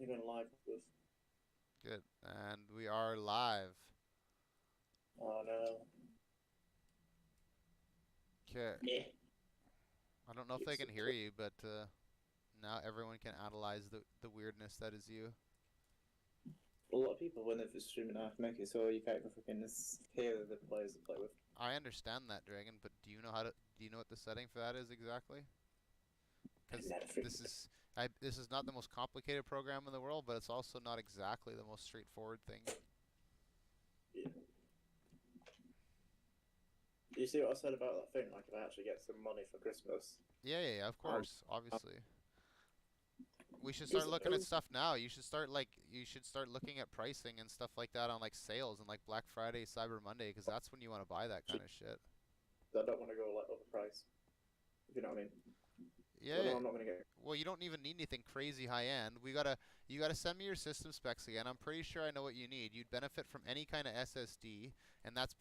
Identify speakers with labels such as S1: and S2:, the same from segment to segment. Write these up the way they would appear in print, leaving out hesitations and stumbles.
S1: You're going live with.
S2: Good. And we are live.
S1: Oh no.
S2: Okay.
S1: Yeah.
S2: I don't know if they can hear you, but now everyone can analyze the weirdness that is you.
S1: A lot of people, when they're streaming, have to make it so you can't fucking hear the players to play with.
S2: I understand that, Dragon, but do you know what the setting for that is exactly?
S1: I've
S2: Because
S1: never
S2: this
S1: freaking.
S2: is this is not the most complicated program in the world, but it's also not exactly the most straightforward thing.
S1: Yeah. You see what I said about that thing? Like, if I actually get some money for Christmas,
S2: Yeah, of
S1: I'll.
S2: course, obviously. We should start
S1: Because
S2: looking at stuff now. You should start looking at pricing and stuff like that on like sales and like Black Friday, Cyber Monday, because that's when you want to buy that kind of shit.
S1: I don't want to go like overpriced. If you know what I mean. Because I
S2: Yeah.
S1: know I'm not going to get.
S2: Well, you don't even need anything crazy high end. You gotta send me your system specs again. I'm pretty sure I know what you need. You'd benefit from any kind of SSD, and that's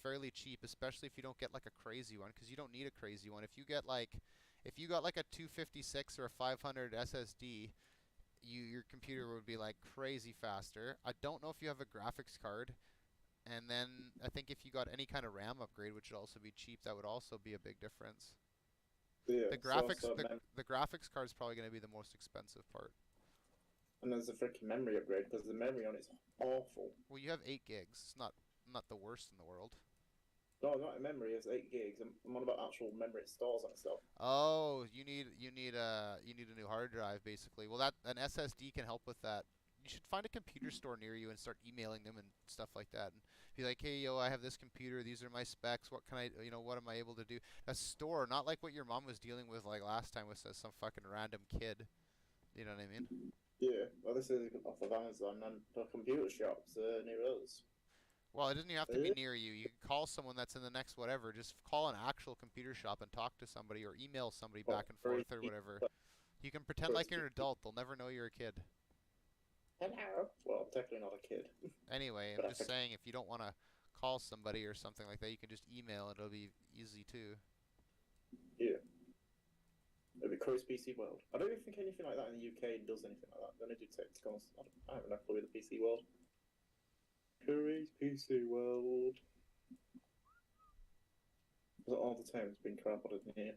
S2: fairly cheap, especially if you don't get like a crazy one, because you don't need a crazy one. If you got like a 256 or a 500 SSD, your computer would be like crazy faster. I don't know if you have a graphics card, and then I think if you got any kind of RAM upgrade, which would also be cheap, that would also be a big difference.
S1: Yeah,
S2: The
S1: so
S2: graphics
S1: also,
S2: the the graphics card is probably going to be the most expensive part.
S1: and there's a freaking memory upgrade because the memory on it's awful.
S2: Well, you have 8 gigs. It's not the worst in the world.
S1: No, not a memory, it's 8 gigs. I'm on about actual memory it stores on itself.
S2: Oh, you need a new hard drive basically. Well, that an SSD can help with that. You should find a computer store near you and start emailing them and stuff like that, and be like, "Hey, yo, I have this computer. These are my specs. What can what am I able to do?" A store, not like what your mom was dealing with like last time with some fucking random kid. You know what I mean?
S1: Yeah, well, this is off of Amazon and the computer shops near us.
S2: Well, it doesn't even have to be near you. You can call someone that's in the next whatever. Just call an actual computer shop and talk to somebody or email somebody
S1: Well,
S2: back and
S1: for
S2: forth or whatever. You can pretend
S1: for
S2: like you're an adult. They'll never know you're a kid.
S1: hello. Well, I'm definitely not a kid,
S2: Anyway, I'm
S1: but I
S2: just
S1: think
S2: saying if you don't want to call somebody or something like that, you can just email. It'll be easy too.
S1: yeah, it'd be Curry's PC World. I don't even think anything like that in the UK does anything like that. They only do tacticals. I have no clue with the PC World. Curry's PC World. All the time it's been crap on it in here.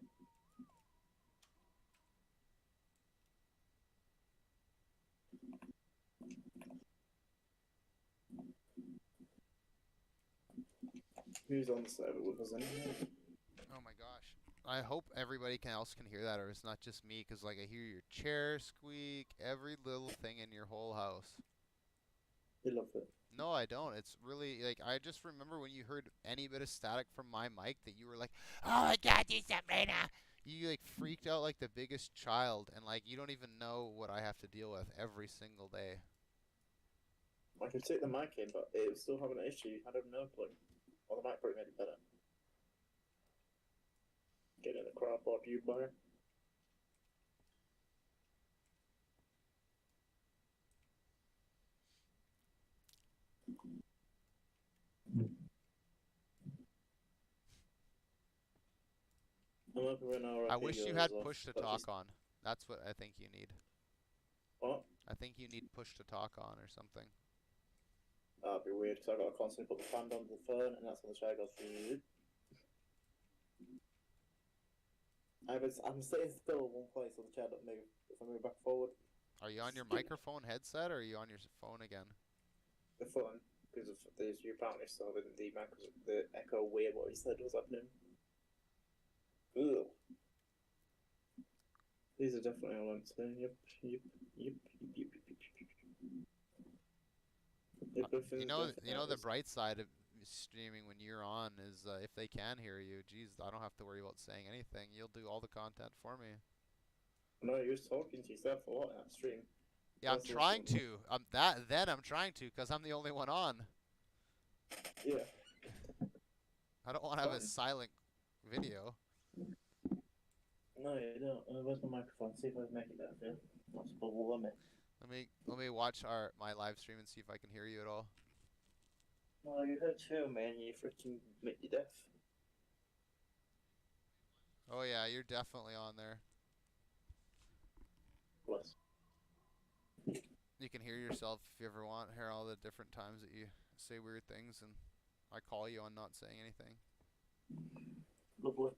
S1: Who's on the server with us anyway?
S2: Oh my gosh. I hope everybody else can hear that, or it's not just me, because like I hear your chair squeak, every little thing in your whole house.
S1: He loves it.
S2: No, I don't. It's really like I just remember when you heard any bit of static from my mic that you were like, "Oh my God, do something right now!" You like freaked out like the biggest child, and like you don't even know what I have to deal with every single day.
S1: I can take the mic in, but it was still having an issue. I don't know, clue. Well, the mic probably made it better. Get in the crowd board, you buyer. I'm hoping when our
S2: I
S1: RP
S2: wish you
S1: goes
S2: had
S1: off,
S2: push to
S1: that's
S2: talk
S1: just
S2: on. That's what I think you need.
S1: what?
S2: I think you need push to talk on or something.
S1: That'd be weird because I got to constantly put the fan onto the phone, and that's when the chair goes. I'm sitting still in one place, so the chair don't move. If I move back forward,
S2: Are you on your microphone headset or are you on your phone again?
S1: the phone because of these you apparently saw the macros, the echo weird what he said was happening. Ugh. These are definitely all on saying. Yep. Everything's
S2: You
S1: definitely
S2: know
S1: out.
S2: the bright side of streaming when you're on is if they can hear you, geez, I don't have to worry about saying anything. You'll do all the content for me.
S1: No, you was talking to yourself a lot in that stream.
S2: Yeah, I'm
S1: That's
S2: trying
S1: listening.
S2: to. I'm trying to because I'm the only one on.
S1: Yeah,
S2: I don't want to have a
S1: fine.
S2: silent video.
S1: No, you don't. Where's my microphone? See if I can make it better for you. That's bubble limit.
S2: Let me watch my live stream and see if I can hear you at all.
S1: No, you heard too, man. You freaking make you deaf.
S2: Oh yeah, you're definitely on there.
S1: Bless.
S2: You can hear yourself if you ever want. Hear all the different times that you say weird things, and I call you on not saying anything.
S1: Lovely.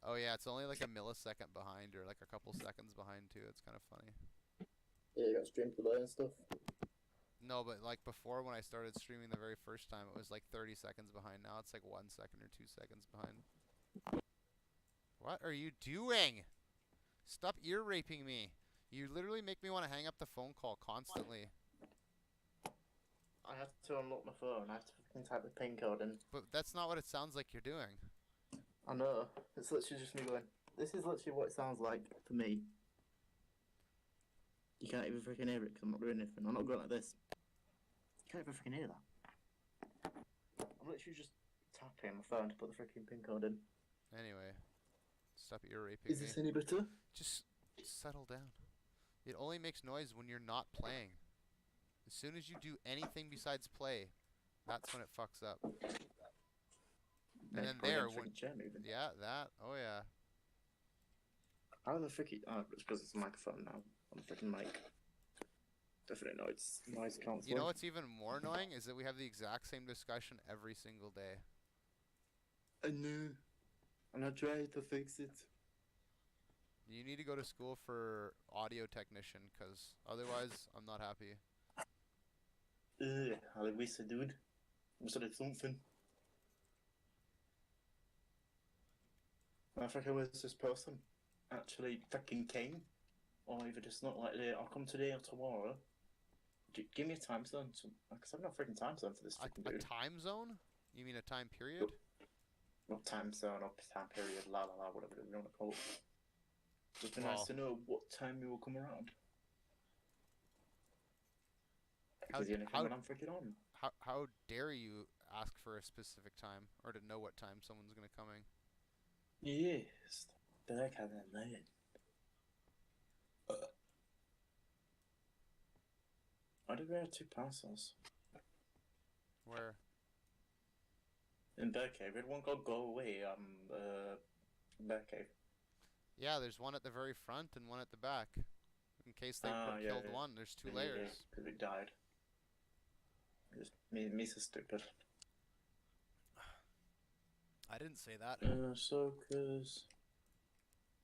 S2: Oh yeah, it's only like a millisecond behind, or like a couple seconds behind too. It's kind of funny.
S1: Yeah, you got stream delay and stuff.
S2: No, but like before when I started streaming the very first time, it was like 30 seconds behind. Now it's like 1 second or 2 seconds behind. What are you doing? Stop ear raping me. You literally make me want to hang up the phone call constantly.
S1: I have to unlock my phone. I have to fucking type the pin code in.
S2: But that's not what it sounds like you're doing.
S1: I know. It's literally just me going, this is literally what it sounds like for me. You can't even freaking hear it because I'm not doing anything. I'm not going like this. You can't even freaking hear that. I'm literally just tapping my phone to put the freaking pin code in.
S2: Anyway, stop ear raping
S1: Is
S2: me.
S1: this any better?
S2: Just settle down. It only makes noise when you're not playing. As soon as you do anything besides play, that's when it fucks up. And then there, when yeah, that, oh yeah.
S1: How the freaking? Oh, it's because it's a microphone now on the freaking mic. Definitely noise cancelling.
S2: You know what's even more annoying is that we have the exact same discussion every single day.
S1: I know. And I tried to fix it.
S2: You need to go to school for audio technician, because otherwise I'm not happy.
S1: I wish I did. I wish I did something. I think I was this person actually fucking came, or either just not like, I'll come today or tomorrow. Give me a time zone, because I've no freaking time zone for this freaking dude.
S2: A time zone? You mean a time period?
S1: Not time zone or time period, la la la, whatever you want to call it. Just be nice to know what time you will come around. Because you only come when I'm freaking on.
S2: How dare you ask for a specific time, or to know what time someone's gonna coming?
S1: Yes, back on that night. Why do we have 2 parcels?
S2: Where?
S1: In Batcave. We had one called Go Away, Batcave.
S2: Yeah, there's one at the very front and one at the back. In case they killed one, there's 2 layers.
S1: Because we died. Just me so stupid.
S2: I didn't say that.
S1: Soakers.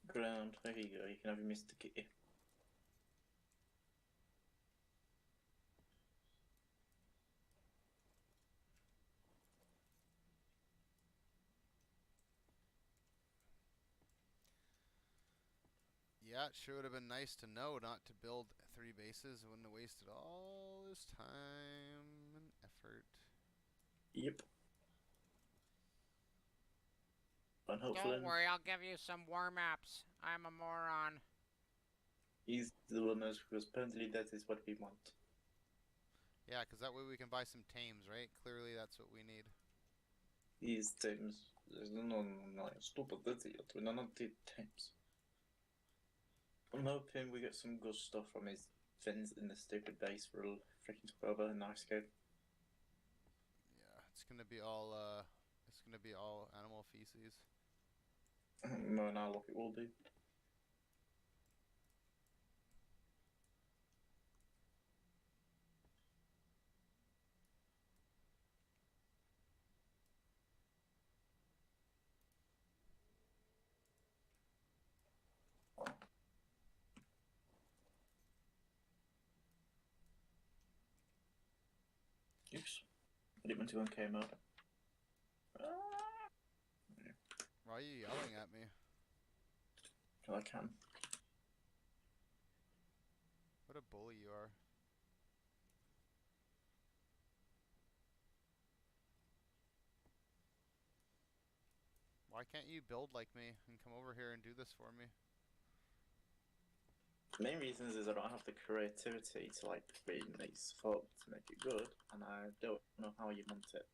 S1: Ground. There you go. You can have your Mr. Kitty.
S2: Yeah, it sure would have been nice to know not to build 3 bases. It wouldn't have wasted all this time and effort.
S1: Yep. And hopefully
S3: Don't worry, I'll give you some warm-ups. I'm a moron.
S1: he's the winners, because apparently that is what we want.
S2: Yeah, because that way we can buy some tames, right? Clearly that's what we need.
S1: These teams, there's no stupid idiot. We don't need teams. I'm hoping we get some good stuff from his fins in the stupid base for a freaking over and nice game.
S2: Yeah, it's gonna be all animal feces.
S1: No, now look, it will be. Oops. I didn't mean to go on K mode.
S2: Why are you yelling at me?
S1: I can.
S2: What a bully you are. Why can't you build like me and come over here and do this for me?
S1: The main reasons is I don't have the creativity to like create nice folk to make it good, and I don't know how you want it.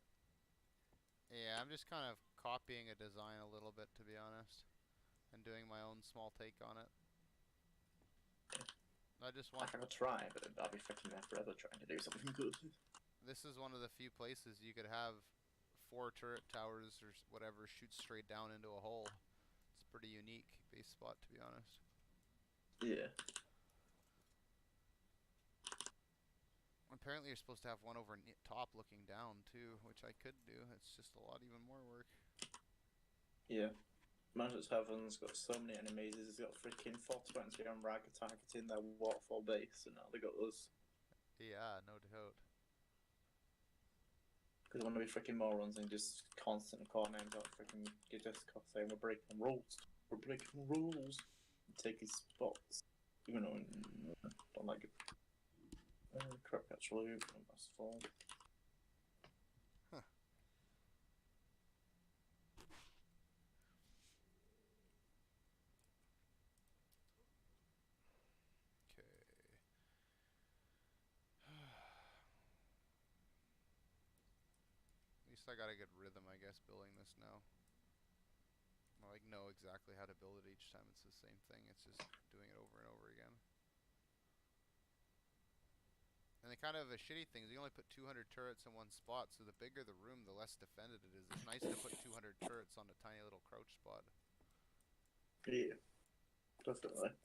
S2: Yeah, I'm just kind of copying a design a little bit, to be honest, and doing my own small take on it. I just want.
S1: I'll try, but I'll be freaking there forever trying to do something good.
S2: This is one of the few places you could have 4 turret towers or whatever shoots straight down into a hole. It's a pretty unique base spot, to be honest.
S1: Yeah.
S2: Apparently you're supposed to have one over top looking down too, which I could do. It's just a lot even more work.
S1: Yeah. Manchester Heaven's got so many enemies. He's got freaking 420 on Rag targeting their waterfall base, and now they got us.
S2: Yeah, no doubt.
S1: Because they want to be freaking morons and just constantly call names out, freaking get just saying we're breaking rules. We're breaking rules. Take his spots. Even though I don't like it. Crap, actually, that's fall.
S2: Huh. Okay. At least I got a good rhythm, I guess, building this now. I like know exactly how to build it each time. It's the same thing. It's just doing it over and over again. And the kind of a shitty thing is you only put 200 turrets in one spot, so the bigger the room, the less defended it is. It's nice to put 200 turrets on a tiny little crouch spot.
S1: Yeah, definitely.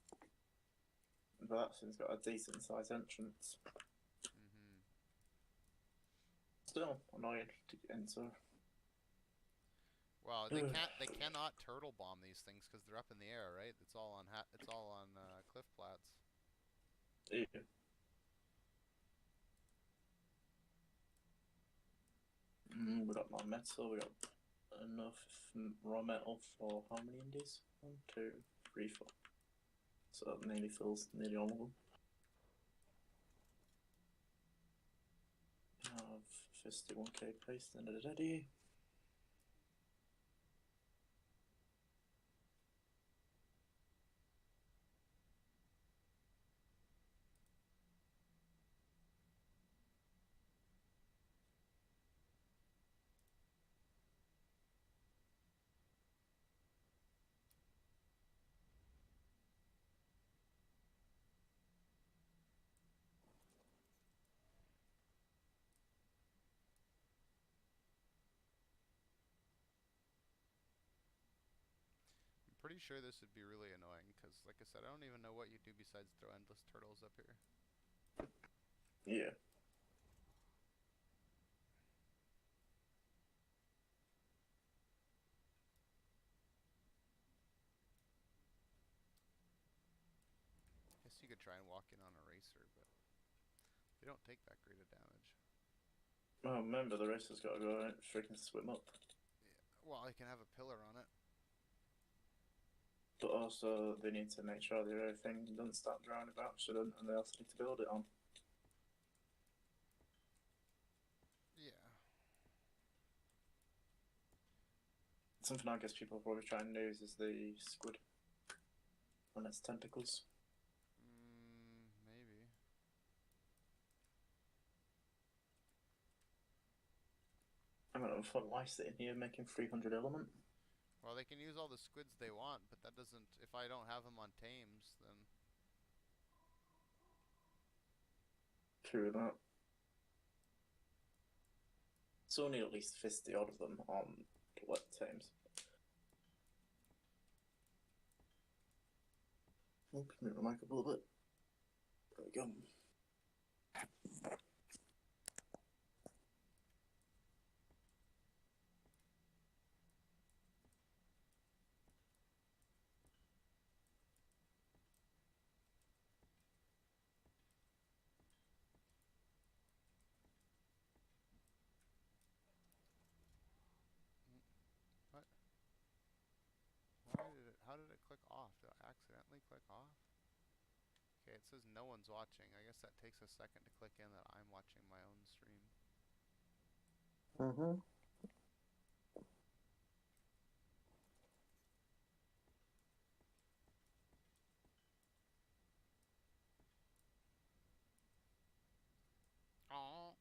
S1: But that thing's got a decent sized entrance.
S2: Mm-hmm.
S1: Still annoying to get into.
S2: Well, they cannot turtle bomb these things because they're up in the air, right? It's all on cliff plats.
S1: Yeah. We got more metal. We got enough raw metal for how many indies? 1, 2, 3, 4. So that nearly fills nearly all of them. Have 51k paste and a ready.
S2: I'm pretty sure this would be really annoying because, like I said, I don't even know what you do besides throw endless turtles up here.
S1: Yeah.
S2: Guess you could try and walk in on a racer, but they don't take that great of damage.
S1: Oh, remember the racer's got to go and freaking swim up.
S2: Yeah. Well, I can have a pillar on it.
S1: But also, they need to make sure that everything doesn't start drowning by accident, and they also need to build it on.
S2: Yeah.
S1: Something I guess people probably try and use is the squid on its tentacles.
S2: Maybe.
S1: I'm gonna have fun life sitting here making 300 element.
S2: Well, they can use all the squids they want, but that doesn't... If I don't have them on tames, then...
S1: True that. It's only at least 50 odd of them on what tames. Open the mic up a little bit. There we go.
S2: What? How did it click off? Did I accidentally click off? Okay, it says no one's watching. I guess that takes a second to click in that I'm watching my own stream.
S1: Mm-hmm.
S3: Oh.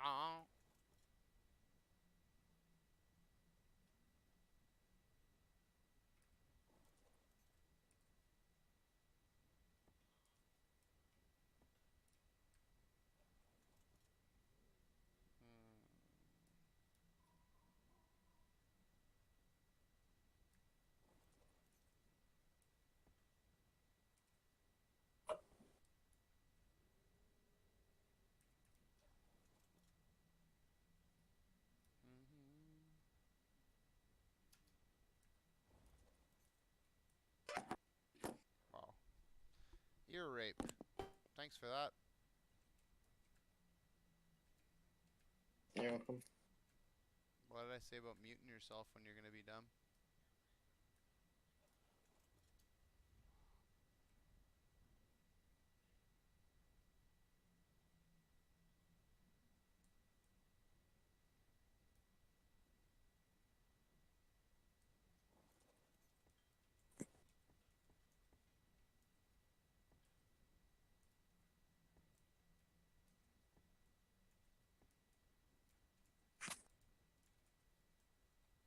S3: Oh.
S2: Ear rape. Thanks for that.
S1: You're welcome.
S2: What did I say about muting yourself when you're gonna be dumb?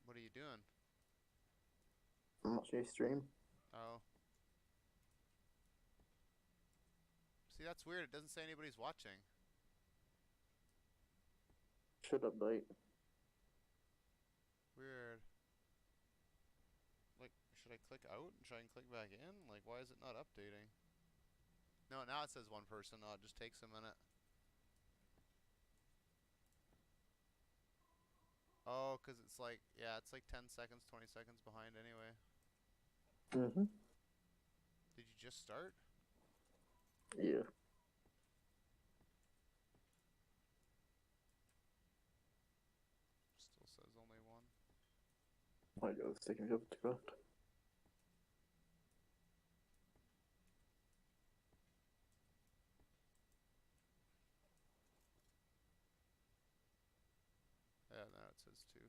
S2: What are you doing?
S1: I'm watching your stream.
S2: Oh. See, that's weird. It doesn't say anybody's watching.
S1: Should update.
S2: Weird. Like, should I click out and try and click back in? Like, why is it not updating? No, now it says one person. Oh, it just takes a minute. Oh, 'cause it's like, yeah, it's like 10 seconds, 20 seconds behind anyway.
S1: Mm-hmm.
S2: Did you just start?
S1: Yeah.
S2: Still says only one.
S1: Might go sticking me up to craft.
S2: Yeah, now it says two.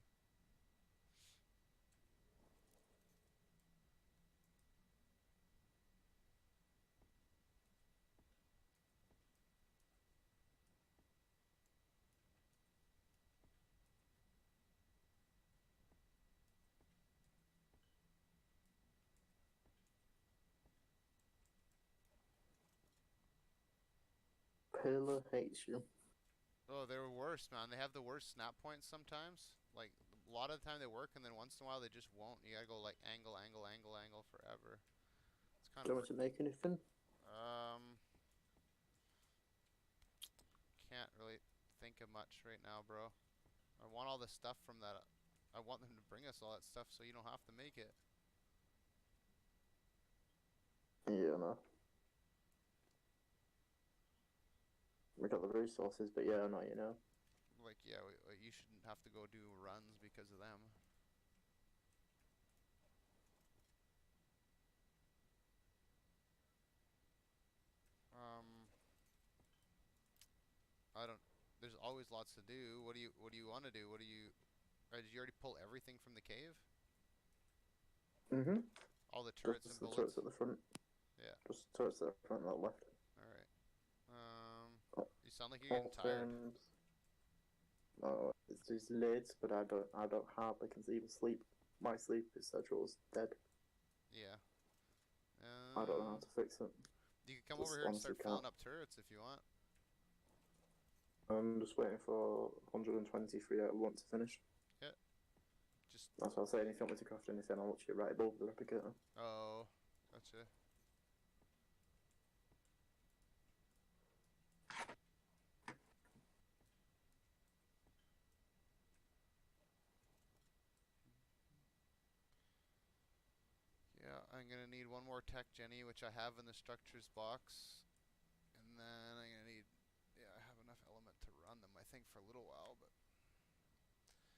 S1: Pillar hates you.
S2: Oh, they're worse, man. They have the worst snap points sometimes. Like, a lot of the time they work, and then once in a while they just won't. You gotta go, like, angle, angle, angle, angle forever. It's kind
S1: Do you
S2: of...
S1: want to make anything?
S2: Can't really think of much right now, bro. I want all the stuff from that. I want them to bring us all that stuff so you don't have to make it.
S1: Yeah, no. We got the resources, but yeah, not you know.
S2: Like, yeah, you shouldn't have to go do runs because of them. I don't. There's always lots to do. What do you want to do? Did you already pull everything from the cave?
S1: Mm-hmm.
S2: All the turrets and
S1: Just the
S2: bullets?
S1: turrets at the front.
S2: Yeah.
S1: Just the turrets at the front, not left.
S2: Alright.
S1: Oh,
S2: You sound like you're getting tired.
S1: No, it's these lids, but I don't hardly can even sleep. My sleep schedule is dead.
S2: Yeah.
S1: I don't know how to fix it.
S2: You can come
S1: Just
S2: over here and
S1: honestly
S2: start filling up turrets if you want.
S1: I'm just waiting for 123 out of want to finish.
S2: Yeah. Just.
S1: That's what I'll say. If you want me to craft anything, I'll watch you right above the replicator.
S2: Oh, gotcha. Yeah, I'm gonna need one more tech Jenny, which I have in the structures box. And then I'm gonna need, yeah, I have enough element to run them, I think, for a little while, but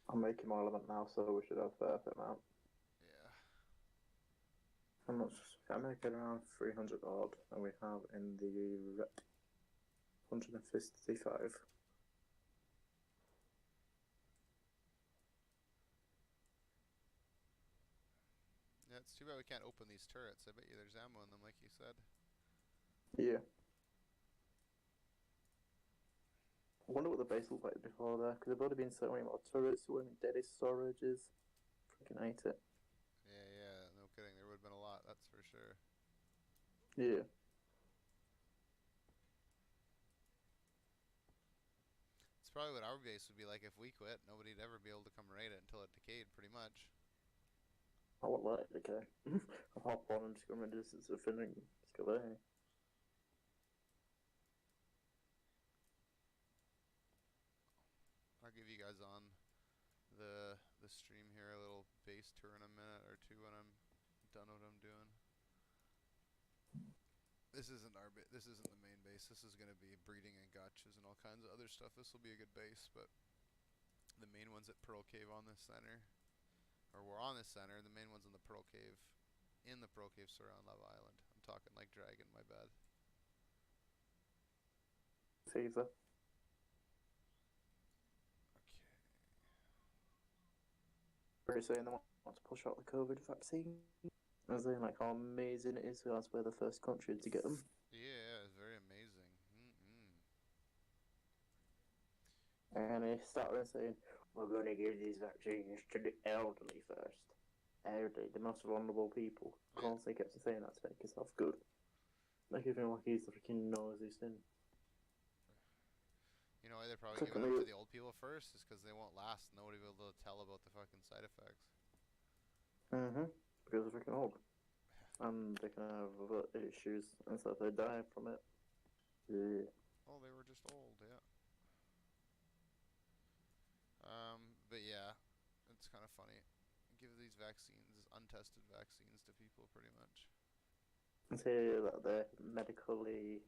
S1: I'm making my element now, so we should have a fair amount.
S2: yeah.
S1: How much? I'm making around 300 odd, and we have in the rep 155.
S2: Yeah, it's too bad we can't open these turrets. I bet you there's ammo in them, like you said.
S1: Yeah. I wonder what the base looked like before there, because they've already been so many more turrets, so many dead storages. Freaking hate it.
S2: Yeah, no kidding. There would have been a lot, that's for sure.
S1: Yeah.
S2: It's probably what our base would be like if we quit. Nobody'd ever be able to come raid it until it decayed, pretty much.
S1: I won't let it decay. I'll hop on and just go from a distance of finishing. Just go there.
S2: I'll give you guys on the stream here a little base tour in a minute or two when I'm done what I'm doing. This isn't this isn't the main base. This is gonna be breeding and gotchas and all kinds of other stuff. This will be a good base, but the main one's at Pearl Cave on this center, or we're on this center. The main one's in the Pearl Cave, surround Lava Island. I'm talking like Dragon. My bad.
S1: Fever.
S2: Okay.
S1: They're saying they want to push out the COVID vaccine. I was saying like how amazing it is. That's where the first country to get them.
S2: Yeah, it's very amazing.
S1: And they started saying, we're going to give these vaccines to the elderly first. Elderly, the most vulnerable people. Of course, they kept saying that to make yourself good. Like, even like he's the freaking nosest thing.
S2: You know why they're probably giving it to the old people first? Is because they won't last. Nobody will be able to tell about the fucking side effects.
S1: Because they're freaking old. And they can have other issues and stuff. They die from it. Yeah.
S2: Oh, they were just old, yeah. But yeah, it's kind of funny. Give these vaccines, untested vaccines, to people, pretty much.
S1: And say that they're medically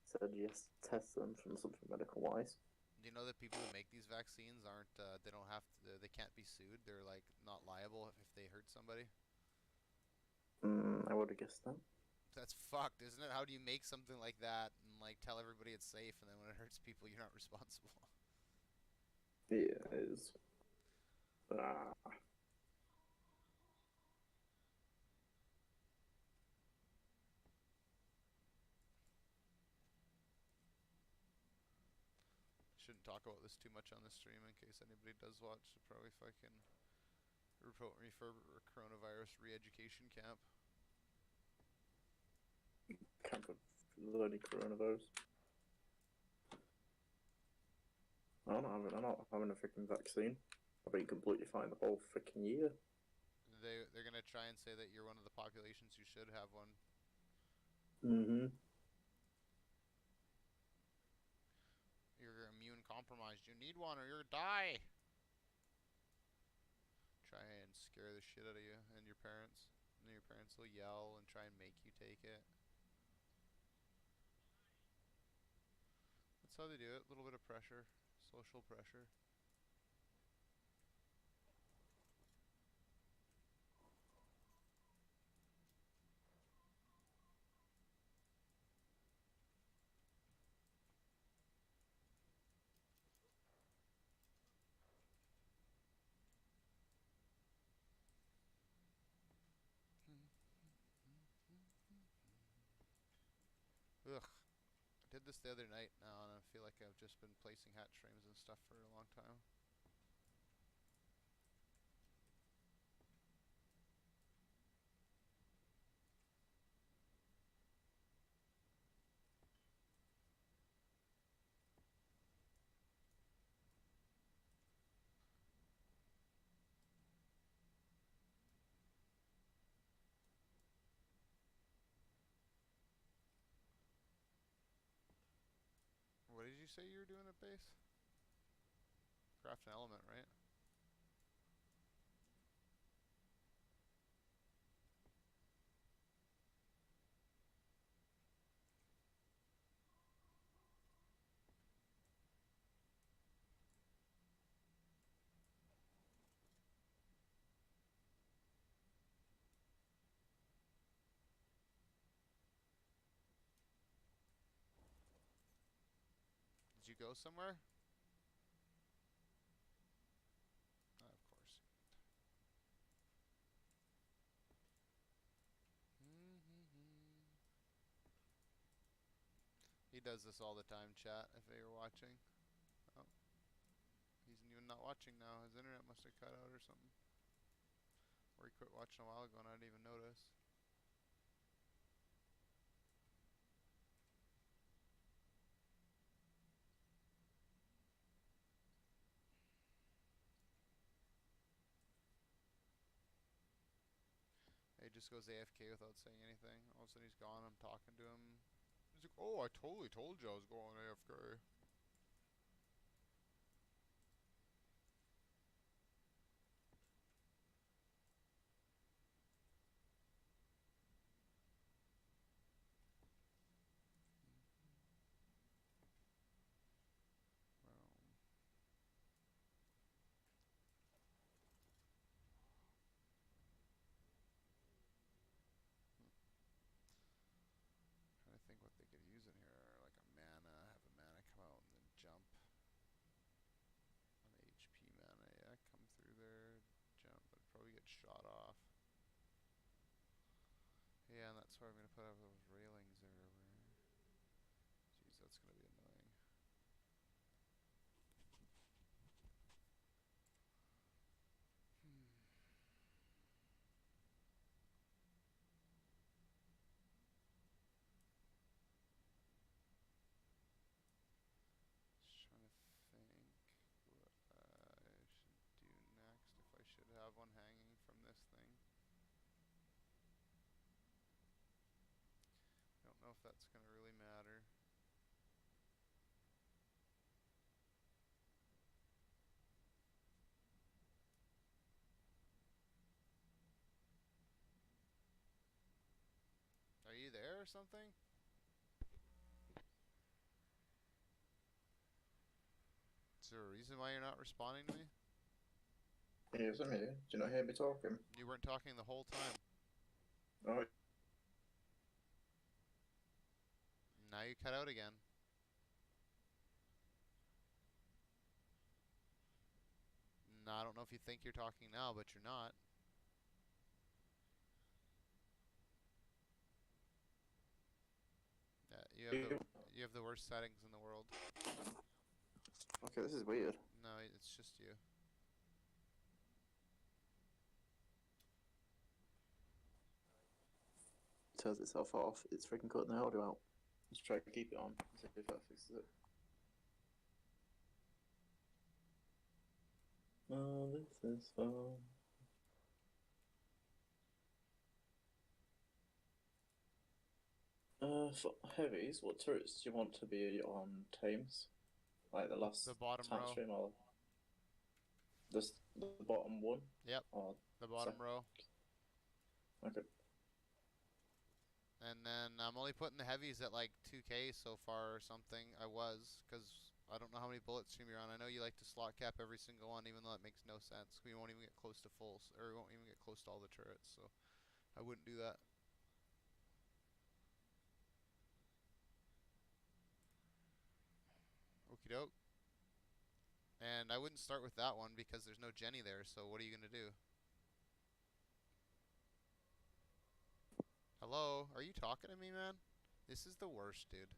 S1: said yes, test them from something medical wise.
S2: Do you know that people who make these vaccines aren't? They don't have to. They can't be sued. They're like not liable if they hurt somebody.
S1: I would have guessed that.
S2: That's fucked, isn't it? How do you make something like that and like tell everybody it's safe, and then when it hurts people, you're not responsible?
S1: Yeah, it is.
S2: Shouldn't talk about this too much on the stream in case anybody does watch. Probably fucking report me for coronavirus re-education camp.
S1: Camp of bloody coronavirus. I'm not having a freaking vaccine. I've been completely fine the whole freaking year.
S2: They're gonna try and say that you're one of the populations who should have one. You're immune compromised. You need one or you're gonna die. Try and scare the shit out of you and your parents. And then your parents will yell and try and make you take it. That's how they do it. A little bit of pressure. Social pressure. Ugh. I did this the other night now, and I feel like I've just been placing hatch frames and stuff for a long time. What did you say you were doing at base? Craft an element, right? Did you go somewhere? Of course. He does this all the time, chat, if you're watching. Oh. He's even not watching now. His internet must have cut out or something. Or he quit watching a while ago and I didn't even notice. He just goes AFK without saying anything. All of a sudden he's gone. I'm talking to him. He's like, oh, I totally told you I was going AFK. far I'm gonna put up those railings everywhere. Jeez, that's gonna be annoying. Just trying to think what I should do next, if I should have one hanging from this thing. I don't know if that's gonna really matter. Are you there or something? Is there a reason why you're not responding to me?
S1: Yes, I'm here. Do you not hear me talking?
S2: You weren't talking the whole time.
S1: Oh,
S2: Now you cut out again. No, I don't know if you think you're talking now, but you're not. Yeah, you have the worst settings in the world.
S1: okay, this is weird.
S2: No, it's just you.
S1: Turns itself off. It's freaking cutting the audio out. Let's try to keep it on. See if that fixes it. Oh, this is fun. For heavies, what turrets do you want to be on Thames? Like the last
S2: The bottom
S1: time
S2: row.
S1: stream, or the bottom one?
S2: Yep.
S1: Or
S2: The bottom row.
S1: Okay.
S2: And then I'm only putting the heavies at like 2k so far or something. I was, because I don't know how many bullet stream you're on. I know you like to slot cap every single one, even though it makes no sense. We won't even get close to full, or we won't even get close to all the turrets, so I wouldn't do that. Okie doke. And I wouldn't start with that one because there's no Jenny there, so what are you gonna do? Hello? Are you talking to me, man? This is the worst, dude.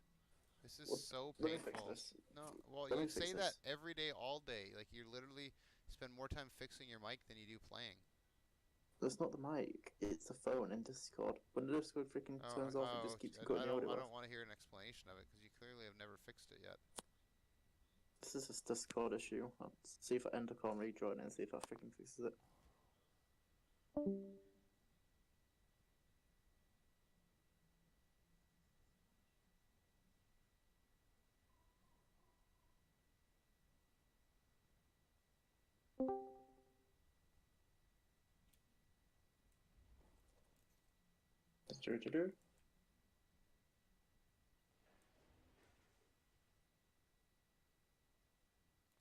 S2: This is so
S1: Let me fix
S2: painful.
S1: this.
S2: No, well,
S1: Let me
S2: you
S1: fix
S2: say that
S1: this.
S2: every day, all day. Like, you literally spend more time fixing your mic than you do playing.
S1: That's not the mic, it's the phone in Discord. When the Discord freaking turns off, it just keeps cutting the audio
S2: I
S1: off.
S2: don't want to hear an explanation of it because you clearly have never fixed it yet.
S1: This is a Discord issue. I'll see if I enter call and rejoin and see if that freaking fixes it. Do.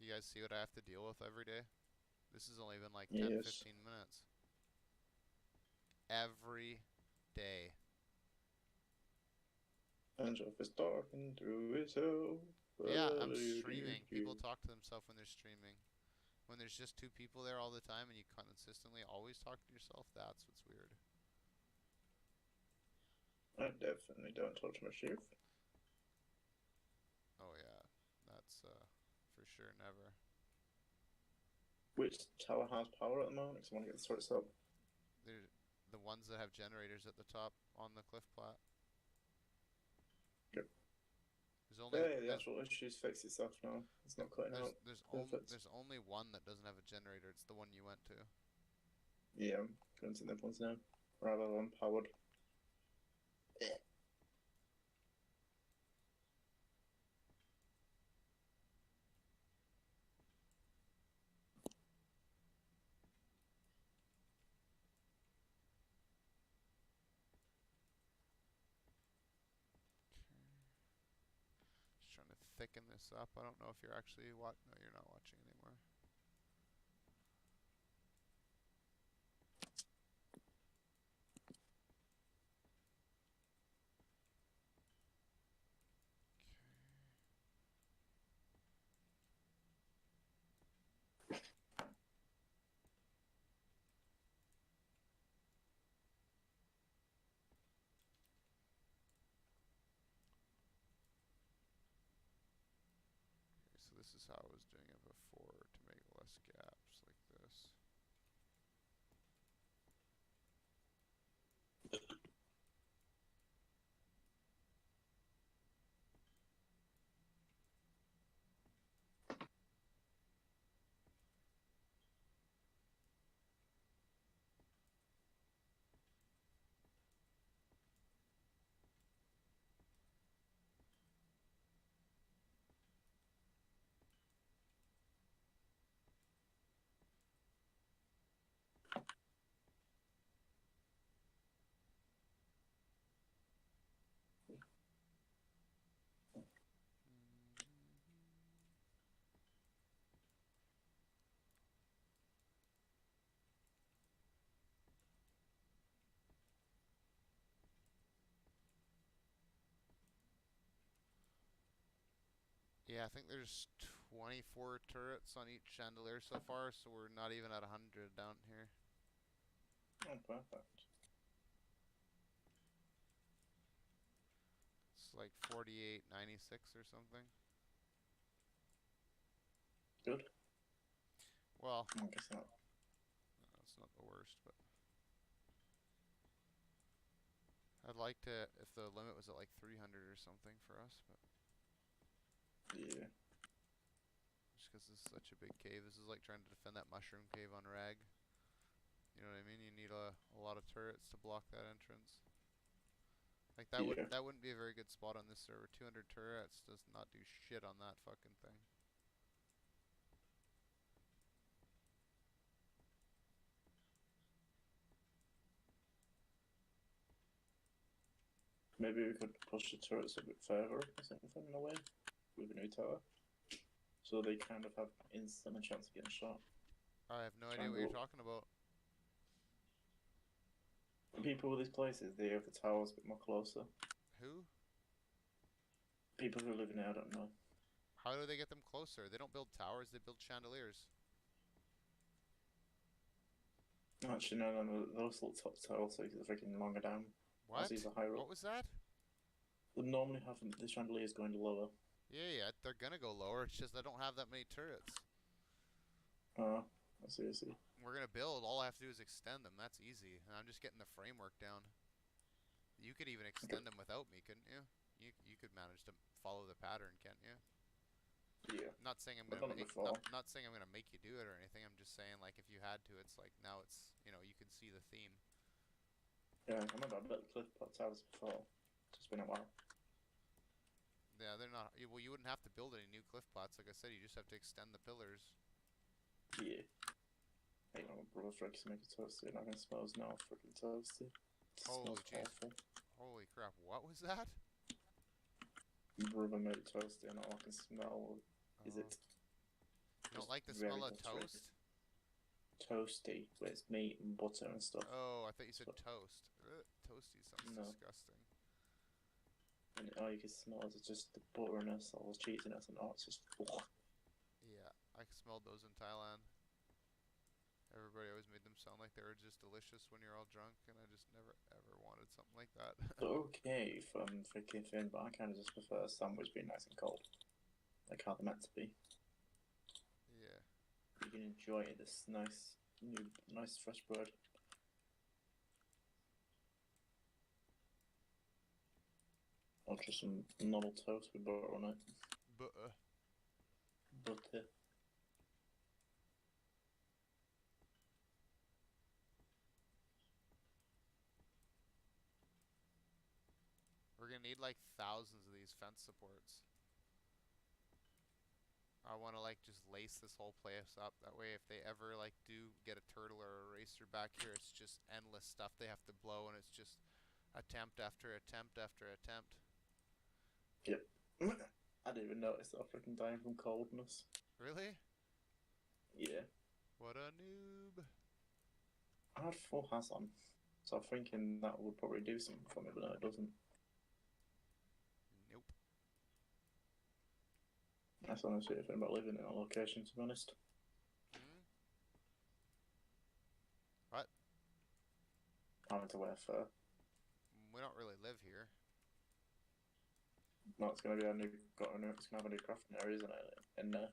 S2: You guys see what I have to deal with every day? This has only been like 10,
S1: Yes.
S2: 15 minutes. Every day.
S1: Angel is talking through his hell.
S2: Yeah, I'm streaming. People talk to themselves when they're streaming. When there's just two people there all the time and you consistently always talk to yourself, that's what's weird.
S1: I definitely don't touch my shift.
S2: Oh yeah, that's for sure never.
S1: Which tower has power at the moment? Because I want to get the sorts up.
S2: They're the ones that have generators at the top on the cliff plat.
S1: Yep.
S2: There's
S1: the actual issue's fixed itself now. It's not cutting out.
S2: there's only one that doesn't have a generator. It's the one you went to.
S1: Yeah, I'm going to them ones now. Rather than powered.
S2: Just trying to thicken this up. I don't know if you're actually No, you're not watching anymore. This is how I was doing it before to make less gaps like this. Yeah, I think there's 24 turrets on each chandelier so far, so we're not even at 100 down here.
S1: Oh, perfect.
S2: It's like 48.96 or something.
S1: Good.
S2: Well,
S1: I guess not.
S2: it's not the worst, but I'd like to, if the limit was at like 300 or something for us, but
S1: Yeah.
S2: just because this is such a big cave. This is like trying to defend that mushroom cave on Rag. You know what I mean? You need a lot of turrets to block that entrance. Like that wouldn't be a very good spot on this server. 200 turrets does not do shit on that fucking thing.
S1: Maybe we could push the turrets a bit further or something in a way with a new tower. So they kind of have instant chance of getting shot.
S2: I have no idea what you're talking about.
S1: The people with these places, they have the towers a bit more closer.
S2: Who?
S1: People who live in there, I don't know.
S2: How do they get them closer? They don't build towers, they build chandeliers.
S1: Actually, no. Those little top towers are freaking longer down.
S2: What?
S1: These are higher up.
S2: What was that?
S1: They normally have the chandeliers going lower.
S2: Yeah, they're gonna go lower. It's just I don't have that many turrets.
S1: I see.
S2: We're gonna build. All I have to do is extend them. That's easy. And I'm just getting the framework down. You could even extend them without me, couldn't you? You could manage to follow the pattern, can't you?
S1: Yeah.
S2: I'm not saying I'm
S1: I've
S2: gonna
S1: done it
S2: make.
S1: before.
S2: Not saying I'm gonna make you do it or anything. I'm just saying like if you had to, it's like now it's you can see the theme.
S1: Yeah, I remember I built cliff towers before. It's been a while.
S2: Yeah, they're not. Well, you wouldn't have to build any new cliff plots. Like I said, you just have to extend the pillars.
S1: Yeah. Hang on, brother's ready to make a toasty, and I can smell now freaking toasty. It
S2: Holy
S1: smells
S2: jeez.
S1: awful.
S2: Holy crap! What was that?
S1: Brother made a toasty, and all I can smell is it.
S2: You don't like the
S1: very
S2: smell of
S1: buttery.
S2: toast?
S1: Toasty, where it's meat and butter and stuff.
S2: Oh, I thought you said toast. Toasty sounds disgusting.
S1: And all you can smell is just the butteriness, all the cheesiness, and all. It's just. Ugh.
S2: Yeah, I smelled those in Thailand. Everybody always made them sound like they were just delicious when you're all drunk, and I just never ever wanted something like that.
S1: Okay, from freaking fiend, but I kind of just prefer a sandwich being nice and cold, like how they're meant to be.
S2: Yeah.
S1: You can enjoy this nice fresh bread. Or just some normal toast with butter on it.
S2: Butter.
S1: Butter.
S2: We're gonna need like thousands of these fence supports. I want to like just lace this whole place up. That way, if they ever like do get a turtle or a racer back here, it's just endless stuff they have to blow, and it's just attempt after attempt after attempt.
S1: Yep. I didn't even notice that I'm freaking dying from coldness.
S2: Really?
S1: Yeah.
S2: What a noob.
S1: I had full has on, so I'm thinking that would probably do something for me, but no, it doesn't.
S2: Nope.
S1: That's honestly a thing about living in a location, to be honest.
S2: What?
S1: Having to wear fur.
S2: We don't really live here.
S1: No, it's gonna be a new. It's gonna have a new crafting area, isn't it? In there.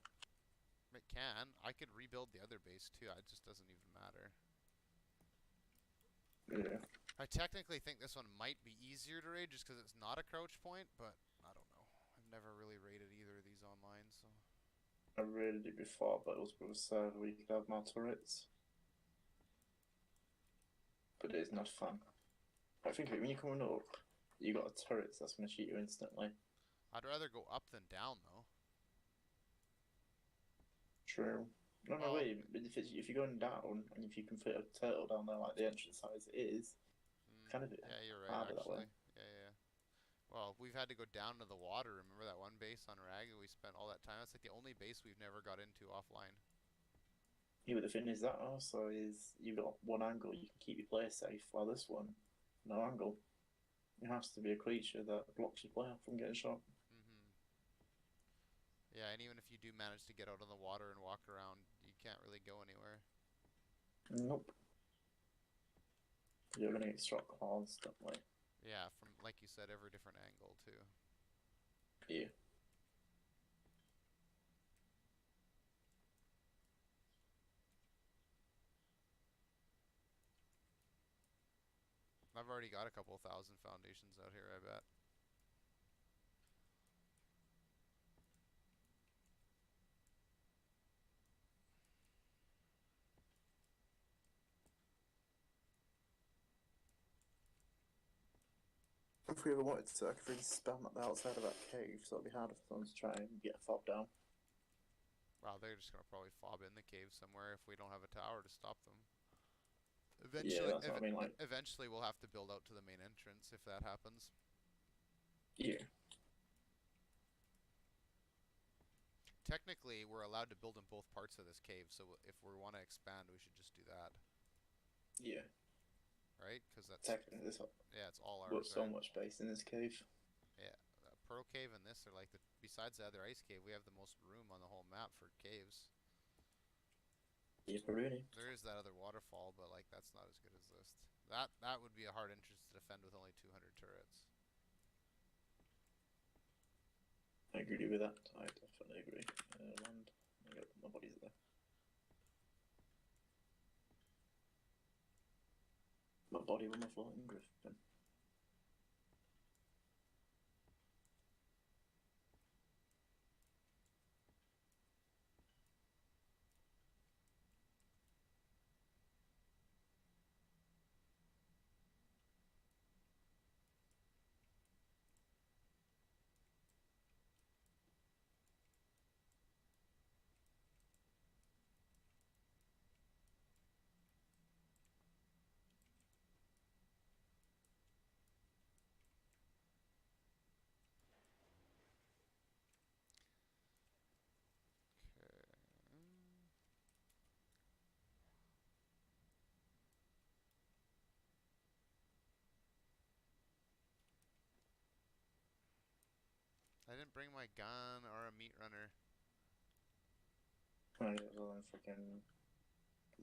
S2: It can. I could rebuild the other base too. It just doesn't even matter.
S1: Yeah.
S2: I technically think this one might be easier to raid just because it's not a crouch point, but I don't know. I've never really raided either of these online, so.
S1: I raided it before, but it was with a server where you could have more turrets. But it's not fun. I think when you're coming up, you got a turret that's gonna shoot you instantly.
S2: I'd rather go up than down though.
S1: True. No,
S2: Well,
S1: wait. But if you're going down and if you can fit a turtle down there like the entrance size is, kind of
S2: yeah, you're right
S1: harder that way.
S2: actually. Yeah. Well, we've had to go down to the water. Remember that one base on Rag? We spent all that time. That's like the only base we've never got into offline.
S1: Yeah, but the thing is that also is you've got one angle you can keep your player safe, while this one, no angle. It has to be a creature that blocks your player from getting shot.
S2: Yeah, and even if you do manage to get out on the water and walk around, you can't really go anywhere.
S1: Nope. You're gonna get struck constantly.
S2: Yeah, from, like you said, every different angle too.
S1: Yeah.
S2: I've already got a couple thousand foundations out here, I bet.
S1: If we ever wanted to, I could really spam at the outside of that cave, so it'd be harder for someone to try and get a fob down.
S2: Wow, they're just gonna probably fob in the cave somewhere if we don't have a tower to stop them.
S1: Yeah, that's what I mean, like...
S2: Eventually we'll have to build out to the main entrance if that happens.
S1: Yeah.
S2: Technically, we're allowed to build in both parts of this cave, so if we want to expand, we should just do that.
S1: Yeah.
S2: Right? Because that's...
S1: Technically, this
S2: yeah, it's all ours,
S1: got so
S2: right?
S1: much space in this cave.
S2: Yeah. Pearl Cave and this are like the... Besides the other ice cave, we have the most room on the whole map for caves.
S1: Yeah, really.
S2: There is that other waterfall, but like that's not as good as this. That would be a hard entrance to defend with only 200 turrets.
S1: I agree with that. I definitely agree. Land. I gotta put my bodies there. My body with my floating griffin.
S2: I didn't bring my gun or a meat runner.
S1: Oh, yeah, well, then freaking.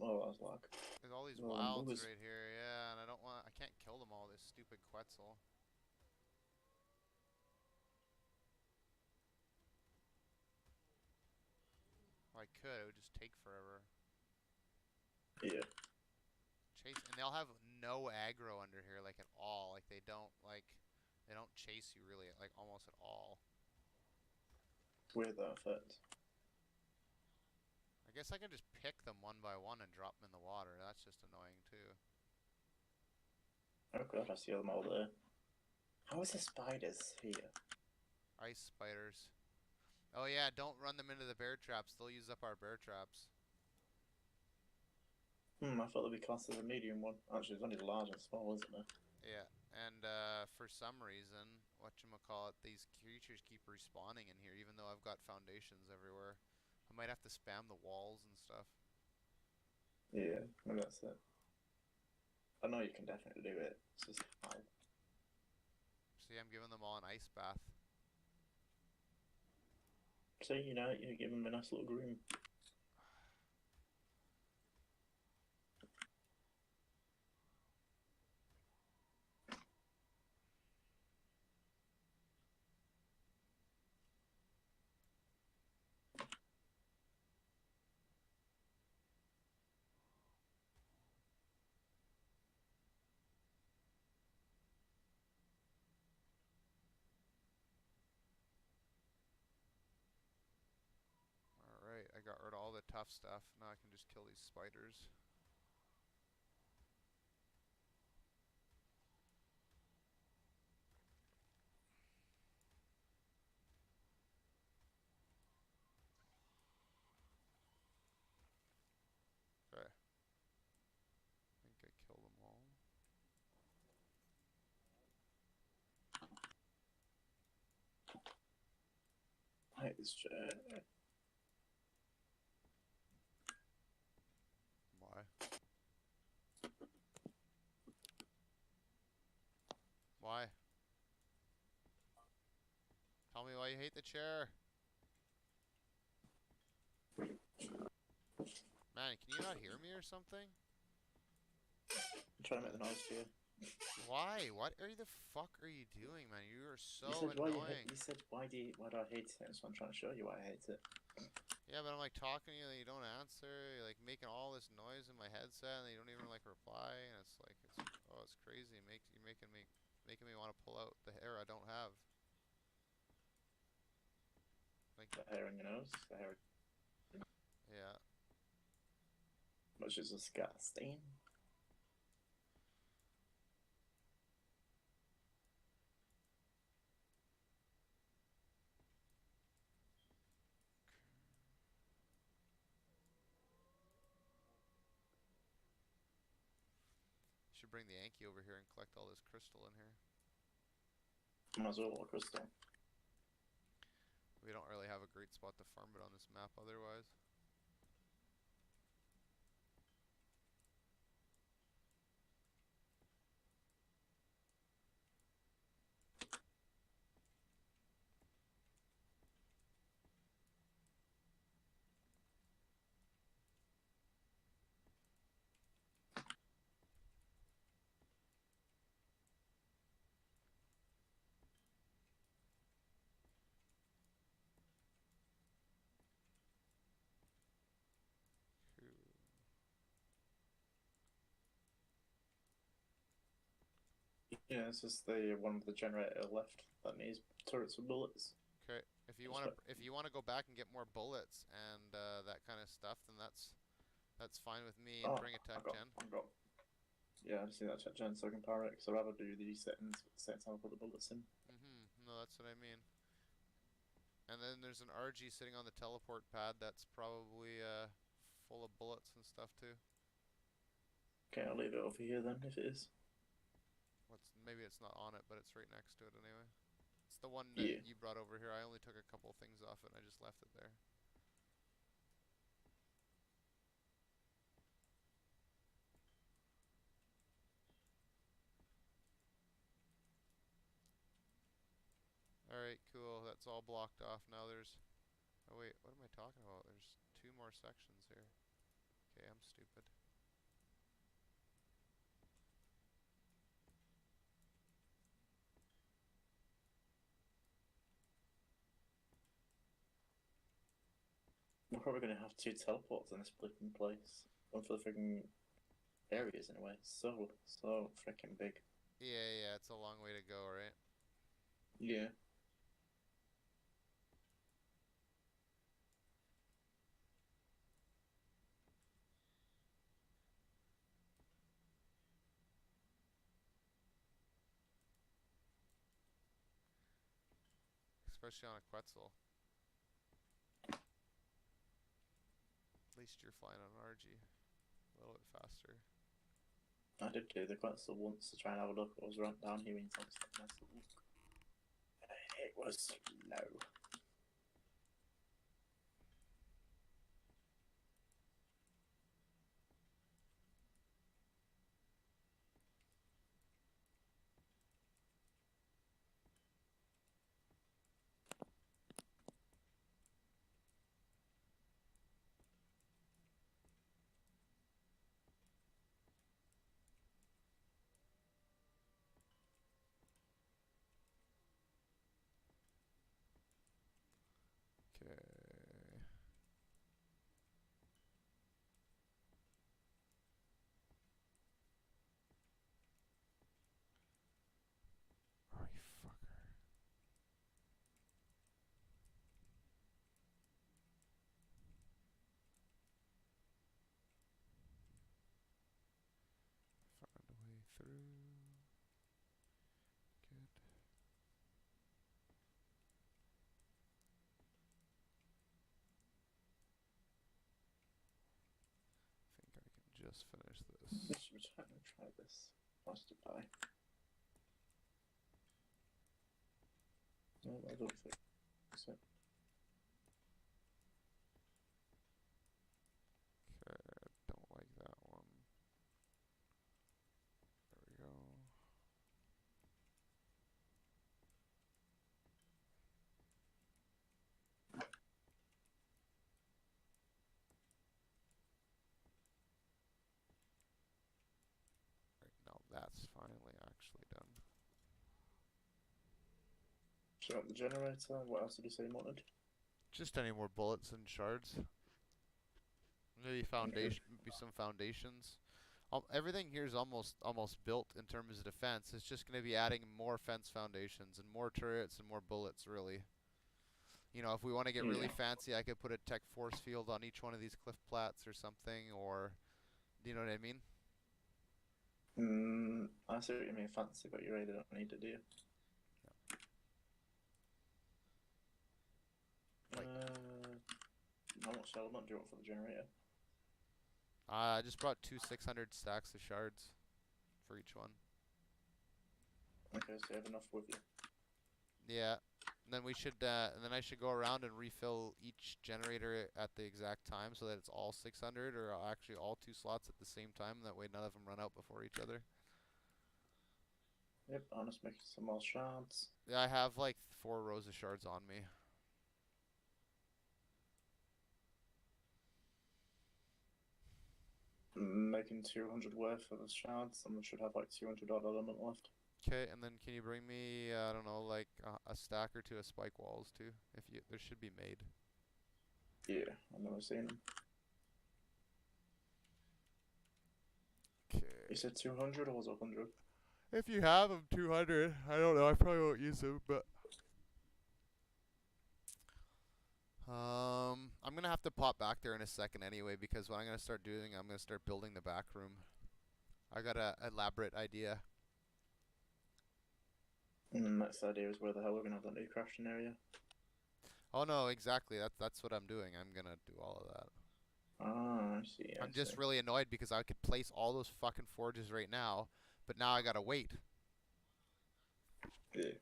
S1: Oh, that was luck.
S2: There's all these
S1: Well,
S2: wilds right here, yeah, and I can't kill them all, this stupid Quetzal. Well, I could, it would just take forever.
S1: Yeah.
S2: And they'll have no aggro under here, like at all. Like they don't chase you really, like almost at all.
S1: Weird that effect.
S2: I guess I can just pick them one by one and drop them in the water. That's just annoying too.
S1: Oh god, I see them all there. How is the spiders here?
S2: Ice spiders. Oh yeah, don't run them into the bear traps. They'll use up our bear traps.
S1: I thought they'd be classed as a medium one. Actually, it's only large and small, isn't it?
S2: Yeah, and for some reason, whatchamacallit, these creatures keep respawning in here, even though I've got foundations everywhere. I might have to spam the walls and stuff.
S1: Yeah, maybe that's it. I know you can definitely do it. It's just how.
S2: See, I'm giving them all an ice bath.
S1: See, you know, you give them a nice little groom.
S2: tough stuff. Now I can just kill these spiders. Okay. I think I killed them all.
S1: I hate this chair.
S2: Why? Why? Tell me why you hate the chair. Man, can you not hear me or something?
S1: I'm trying to make the noise for you.
S2: Why? What are the fuck are you doing, man? You are so
S1: You said why
S2: annoying.
S1: you said why do I hate it? So I'm trying to show you why I hate it.
S2: Yeah, but I'm like talking to you and you don't answer. You're like making all this noise in my headset and you don't even like reply. And it's like it's crazy. You're making me want to pull out the hair I don't have. Like
S1: The hair on your nose, the hair,
S2: yeah.
S1: which is disgusting.
S2: Should bring the Yankee over here and collect all this crystal in here.
S1: Might as well walk crystal.
S2: We don't really have a great spot to farm it on this map otherwise.
S1: Yeah, it's just the one with the generator left that needs turrets with bullets.
S2: Okay, if you want to go back and get more bullets and that kind of stuff, then that's fine with me. And bring a tech gen.
S1: Yeah, I just need that tech gen so I can power it. Because I'd rather do these settings at the same time I put the bullets in.
S2: No, that's what I mean. And then there's an RG sitting on the teleport pad that's probably full of bullets and stuff too.
S1: Okay, I'll leave it over here then if it is.
S2: Maybe it's not on it, but it's right next to it anyway. It's the one that you brought over here. I only took a couple things off it and I just left it there. Alright, cool. That's all blocked off. Now there's... Oh wait, what am I talking about? There's 2 more sections here. Okay, I'm stupid.
S1: We're probably going to have 2 teleports in this flipping place. One for the freaking areas anyway. So freaking big.
S2: Yeah, it's a long way to go, right?
S1: Yeah.
S2: Especially on a Quetzal. At least you're flying on an RG. A little bit faster.
S1: I did do the Quetzal once to try and have a look. I was right down here in some stuff. It was slow.
S2: just finish this.
S1: We're trying to try this. Wants to buy. No, I don't think so.
S2: Okay, don't like that one. There we go. Right, now that's finally actually done.
S1: Shut up the generator. What else did you say you wanted?
S2: Just any more bullets and shards. Maybe foundation, maybe some foundations. Everything here is almost built in terms of defense. It's just going to be adding more fence foundations and more turrets and more bullets, really. You know, if we want to get really fancy, I could put a tech force field on each one of these cliff plats or something, or, do you know what I mean?
S1: I see what you mean, fancy, but you really don't need it, do you?
S2: Like,
S1: how much element do you want for the generator?
S2: I just brought 2 600 stacks of shards for each one.
S1: Okay, so you have enough with you.
S2: Yeah. And then we should, and then I should go around and refill each generator at the exact time so that it's all 600, or actually all 2 slots at the same time. That way none of them run out before each other.
S1: Yep, I'm just making some more shards.
S2: Yeah, I have like 4 rows of shards on me.
S1: Making 200 worth of the shards, and we should have like 200 odd element left.
S2: Okay, and then can you bring me, I don't know, like a stack or 2 of spike walls too? If you, there should be made.
S1: Yeah, I've never seen them.
S2: Okay.
S1: You said 200 or was it 100?
S2: If you have them, 200. I don't know. I probably won't use them, but I'm gonna have to pop back there in a second anyway, because what I'm gonna start doing, I'm gonna start building the back room. I got a elaborate idea.
S1: Next idea is where the hell we're gonna have that new crafting area.
S2: Oh no, exactly. That's what I'm doing. I'm gonna do all of that.
S1: Ah, I see.
S2: I'm just really annoyed because I could place all those fucking forges right now, but now I gotta wait.
S1: Yeah.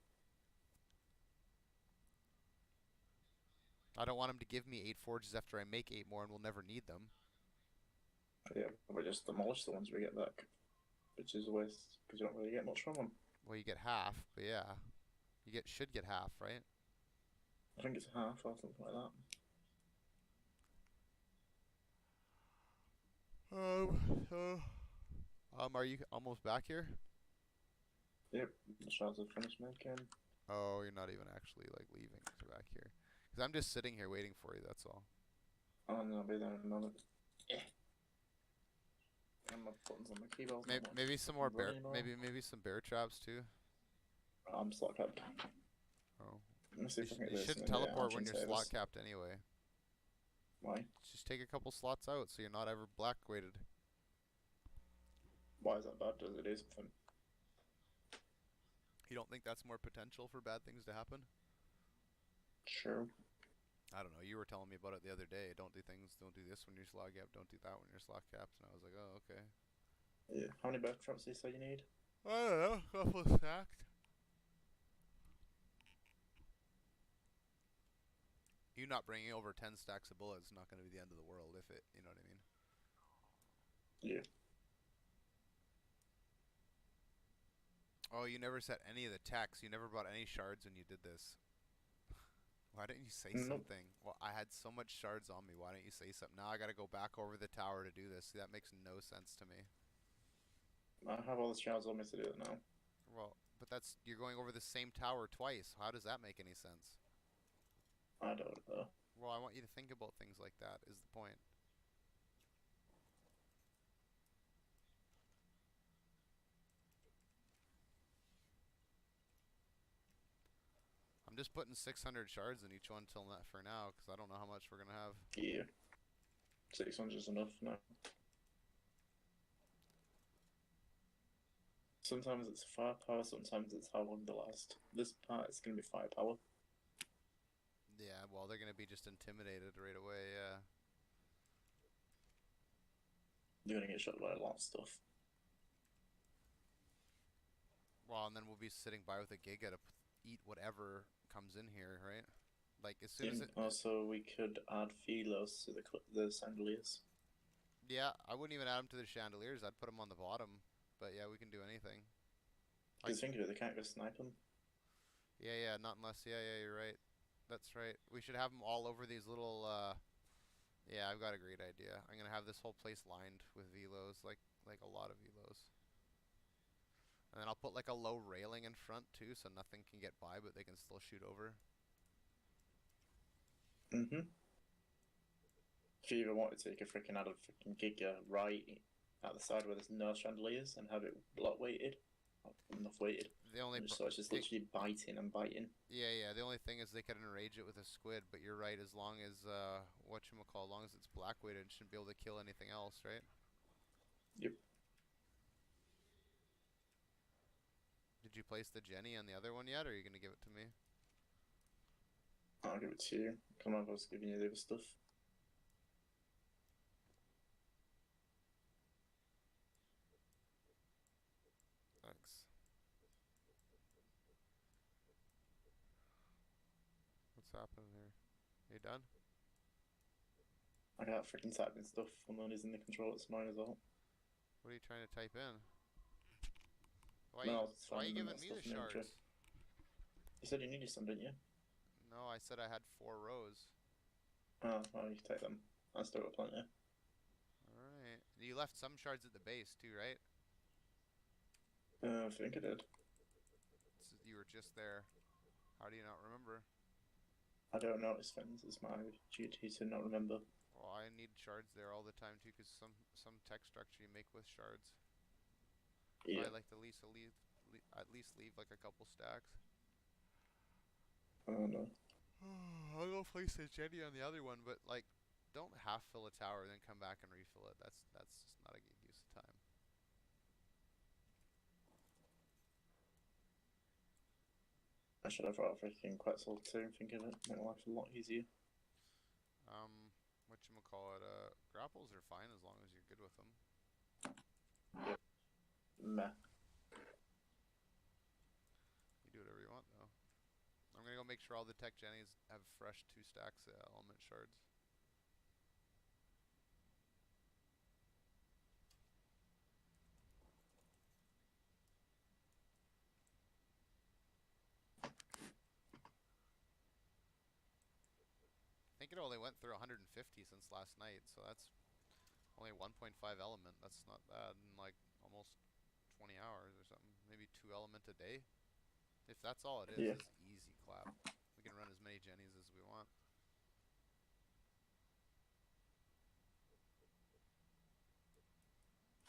S2: I don't want him to give me 8 forges after I make 8 more and we'll never need them.
S1: Yeah, we just demolish the ones we get back, which is a waste because you don't really get much from them.
S2: Well, you get half, but yeah, you should get half, right?
S1: I think it's half or something like that.
S2: Are you almost back here?
S1: Yep, the shards are finished making.
S2: Oh, you're not even actually like leaving to back here. Because I'm just sitting here waiting for you, that's all.
S1: Oh, and I'll be there in a moment. Yeah. And my buttons on my keyboard.
S2: Maybe some more bear, maybe some bear traps too.
S1: I'm slot capped.
S2: Oh.
S1: Let me see if I can get
S2: You
S1: this.
S2: shouldn't teleport when you're slot capped anyway.
S1: Why?
S2: Just take a couple slots out so you're not ever black weighted.
S1: Why is that bad? Does it do something?
S2: You don't think that's more potential for bad things to happen?
S1: Sure.
S2: I don't know. You were telling me about it the other day. Don't do this when you're slot capped. Don't do that when you're slot capped. And I was like, oh, okay.
S1: Yeah. How many bear traps do you say you need?
S2: I don't know. A couple stacked. You not bringing over 10 stacks of bullets is not going to be the end of the world if it, you know what I mean?
S1: Yeah.
S2: Oh, you never set any of the techs. You never brought any shards when you did this. Why didn't you say something? Well, I had so much shards on me. Why didn't you say something? Now I got to go back over the tower to do this. See, that makes no sense to me.
S1: I have all the shards on me to do it now.
S2: Well, but you're going over the same tower twice. How does that make any sense?
S1: I don't know.
S2: Well, I want you to think about things like that, is the point. I'm just putting 600 shards in each one for now, because I don't know how much we're going to have.
S1: Yeah. 600 is enough now. Sometimes it's firepower, sometimes it's how long they last. This part is going to be firepower.
S2: Yeah, well, they're going to be just intimidated right away, yeah.
S1: You're gonna get shot by a lot of stuff.
S2: Well, and then we'll be sitting by with a Giga to eat whatever comes in here, right? Like as soon as it.
S1: Also, we could add Philos to the chandeliers.
S2: Yeah, I wouldn't even add them to the chandeliers. I'd put them on the bottom. But yeah, we can do anything.
S1: Because think of it, they can't go snipe them.
S2: Yeah, not unless. Yeah, you're right. That's right. We should have them all over these little. Yeah, I've got a great idea. I'm gonna have this whole place lined with velos, like a lot of velos. And then I'll put like a low railing in front too, so nothing can get by, but they can still shoot over.
S1: If you even wanted to, you could freaking add a freaking Giga right at the side where there's no chandeliers and have it block weighted. Enough weighted.
S2: The only
S1: so it's just literally biting and biting.
S2: Yeah. The only thing is they could enrage it with a squid, but you're right. As long as as long as it's black weighted, it shouldn't be able to kill anything else, right?
S1: Yep.
S2: Did you place the Jenny on the other one yet, or are you gonna give it to me?
S1: I'll give it to you. Come on, I was giving you the other stuff.
S2: Thanks. What's happening here? Are you done?
S1: I got freaking typing stuff when one is in the control, it's mine as well.
S2: What are you trying to type in? Why are you giving me the shards?
S1: You said you needed some, didn't you?
S2: No, I said I had 4 rows.
S1: Oh, well, you take them. I still got plenty.
S2: Alright. You left some shards at the base too, right?
S1: I think I did.
S2: So you were just there. How do you not remember?
S1: I don't notice things. It's my duty to not remember.
S2: Well, I need shards there all the time too, because some tech structure you make with shards. So
S1: Yeah.
S2: I like to at least leave like a couple stacks.
S1: Oh no.
S2: I'll go place the Jenny on the other one, but like, don't half fill a tower and then come back and refill it. That's just not a good use of time.
S1: I should have brought a freaking Quetzal too and think of it. Make life a lot easier.
S2: Whatchamacallit, grapples are fine as long as you're good with them.
S1: Yep. Meh.
S2: You do whatever you want though. I'm gonna go make sure all the tech Jennies have fresh 2 stacks of element shards. I think it only went through 150 since last night, so that's only 1.5 element. That's not bad in like almost 20 hours or something. Maybe 2 element a day. If that's all it is,
S1: Yeah.
S2: it's easy clap. We can run as many Jennies as we want.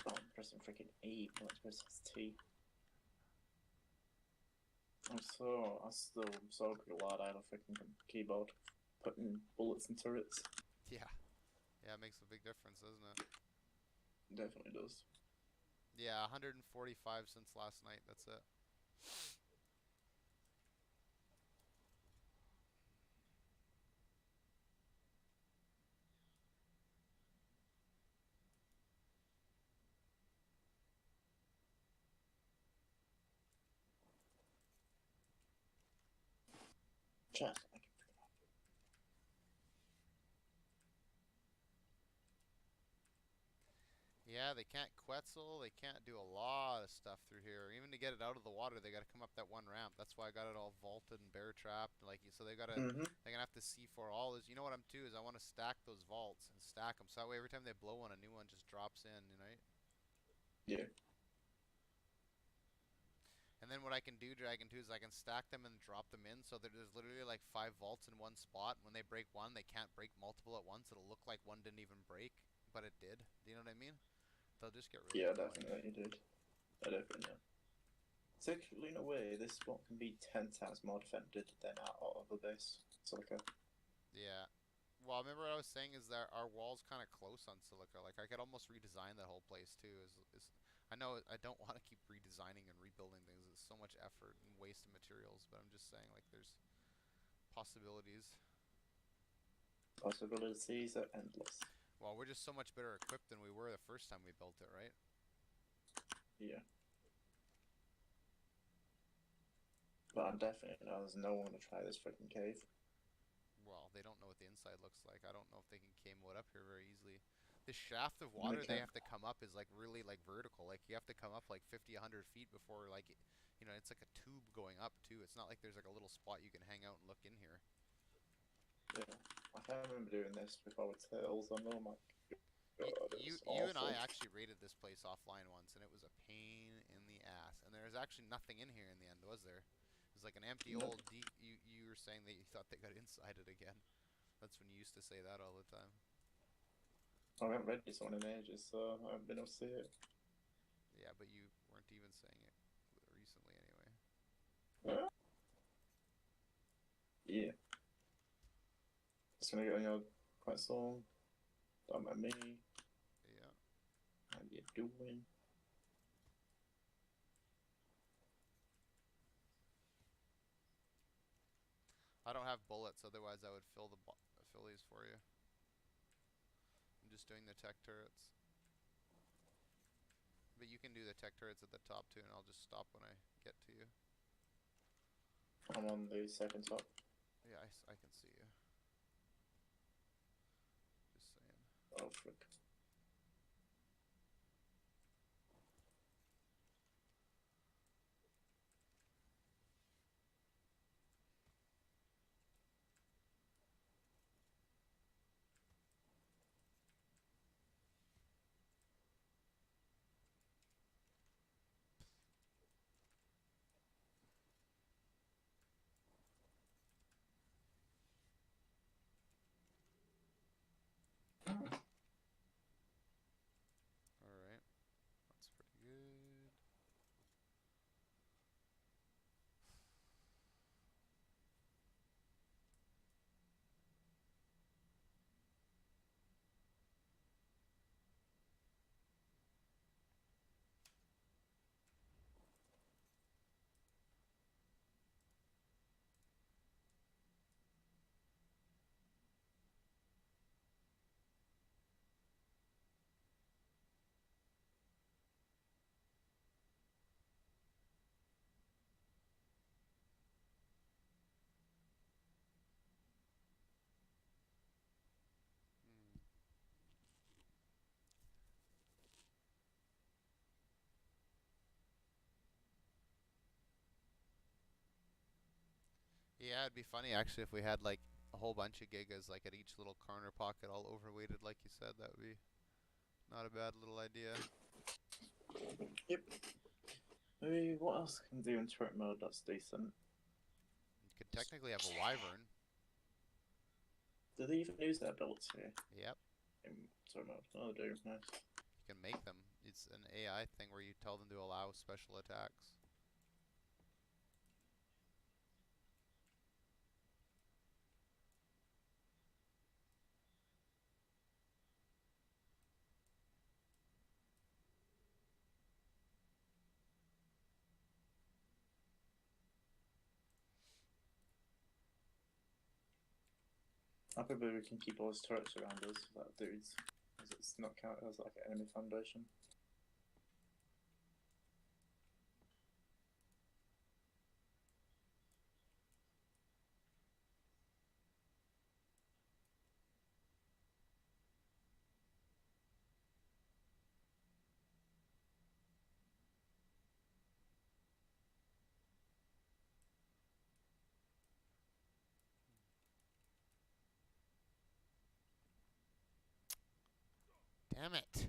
S1: Oh, I'm pressing freaking E. I'm supposed to press T. I still so glad I had a freaking keyboard putting bullets in turrets.
S2: Yeah. Yeah, it makes a big difference, doesn't it?
S1: Definitely does.
S2: Yeah, 145 since last night, that's it.
S1: Chat.
S2: Yeah, they can't Quetzal, they can't do a lot of stuff through here. Even to get it out of the water, they gotta come up that one ramp. That's why I got it all vaulted and bear trapped. Like, so they gotta, they're gonna have to C4 all this. You know what I'm too is I want to stack those vaults and stack them, so that way every time they blow one, a new one just drops in, you know?
S1: Yeah.
S2: And then what I can do, Dragon 2, is I can stack them and drop them in, so that there's literally like 5 vaults in one spot. When they break one, they can't break multiple at once. It'll look like one didn't even break, but it did. Do you know what I mean? They'll just get really annoying.
S1: Definitely you did. I definitely know. So actually, in a way, this spot can be 10 times more defended than our other base. Silica.
S2: Yeah. Well, remember what I was saying is that our wall's kind of close on Silica. Like, I could almost redesign that whole place, too. I know I don't want to keep redesigning and rebuilding things. It's so much effort and waste of materials, but I'm just saying, like, there's possibilities.
S1: Possibilities are endless.
S2: Well, we're just so much better equipped than we were the first time we built it, right?
S1: Yeah. But I'm definitely there's no one gonna try this freaking cave.
S2: Well, they don't know what the inside looks like. I don't know if they can came up here very easily. The shaft of
S1: They
S2: water they
S1: can't.
S2: have to come up is like really like vertical. Like you have to come up like 50, 100 feet before like, you know, it's like a tube going up too. It's not like there's like a little spot you can hang out and look in here.
S1: Yeah. I remember doing this before with turtles. I know, I'm like, God, it was
S2: You and
S1: awful.
S2: I actually raided this place offline once, and it was a pain in the ass. And there was actually nothing in here in the end, was there? It was like an empty
S1: Nope.
S2: old. You were saying that you thought they got inside it again. That's when you used to say that all the time.
S1: I haven't read this one in ages, so I haven't been able to see it.
S2: Yeah, but you weren't even saying it recently anyway.
S1: Yeah. Just gonna get on your quite song. Don't mind me.
S2: Yeah.
S1: How you doing?
S2: I don't have bullets, otherwise I would fill these for you. I'm just doing the tech turrets. But you can do the tech turrets at the top too, and I'll just stop when I get to you.
S1: I'm on the second top.
S2: Yeah, I can see you. Just saying.
S1: Oh, frick.
S2: Alright. That's pretty good. Hmm. Yeah, it'd be funny actually if we had like a whole bunch of gigas like at each little corner pocket all overweighted like you said. That would be not a bad little idea.
S1: Yep. Maybe what else can do in turret mode that's decent?
S2: You could technically have a wyvern.
S1: Do they even use that ability
S2: Yep.
S1: in turret mode? Oh, they do. Nice.
S2: You can make them. It's an AI thing where you tell them to allow special attacks.
S1: I probably we can keep all his turrets around us, that dudes, because it's not counted as like an enemy foundation.
S2: Damn it.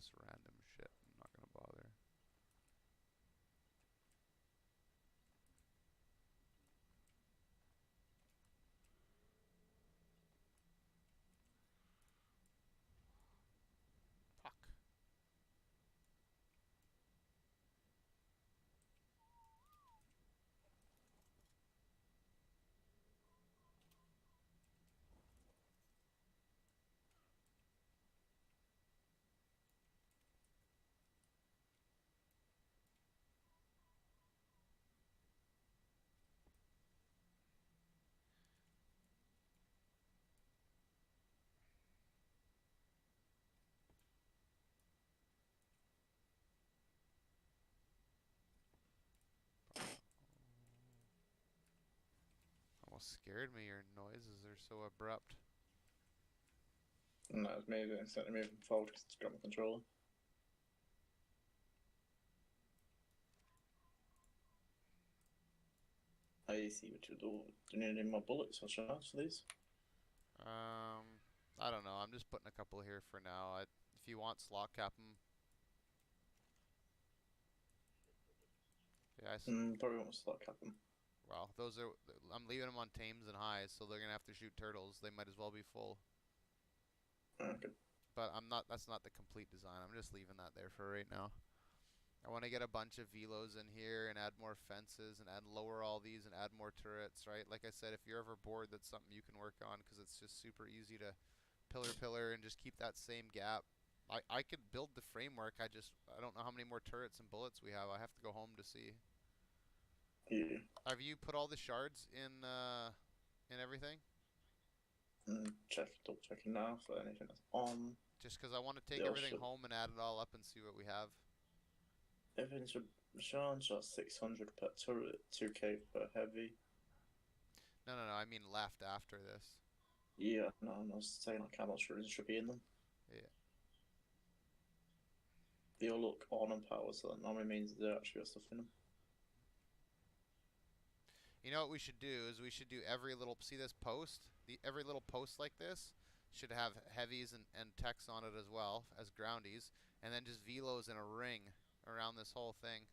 S2: this random shit. I'm not gonna bother. Fuck. Almost scared me. Your noises are so abrupt.
S1: No, it's maybe instantly moving forward because it's got my controller. I see what you do. Do you need more bullets or shards for these?
S2: I don't know. I'm just putting a couple here for now. If you want, slot cap them. Yeah,
S1: Probably won't slot cap them.
S2: well, those are. I'm leaving them on tames and highs, so they're gonna have to shoot turtles. They might as well be full.
S1: Okay.
S2: But I'm not. That's not the complete design. I'm just leaving that there for right now. I want to get a bunch of velos in here and add more fences and lower all these and add more turrets, right? Like I said, if you're ever bored, that's something you can work on because it's just super easy to pillar and just keep that same gap. I could build the framework. I don't know how many more turrets and bullets we have. I have to go home to see.
S1: Yeah.
S2: Have you put all the shards in everything?
S1: Double checking now for anything that's on.
S2: Just because I want to take
S1: Yeah,
S2: everything
S1: sure.
S2: home and add it all up and see what we have.
S1: Everything should charge at 600 per turret, 2k per heavy.
S2: No. I mean left after this.
S1: Yeah, no, I'm not saying like how much should be in them.
S2: Yeah.
S1: They all look on and power, so that normally means there actually got stuff in them.
S2: You know what we should do is we should do every little, see this post? Every little post like this should have heavies and techs on it as well as groundies, and then just velos in a ring around this whole thing.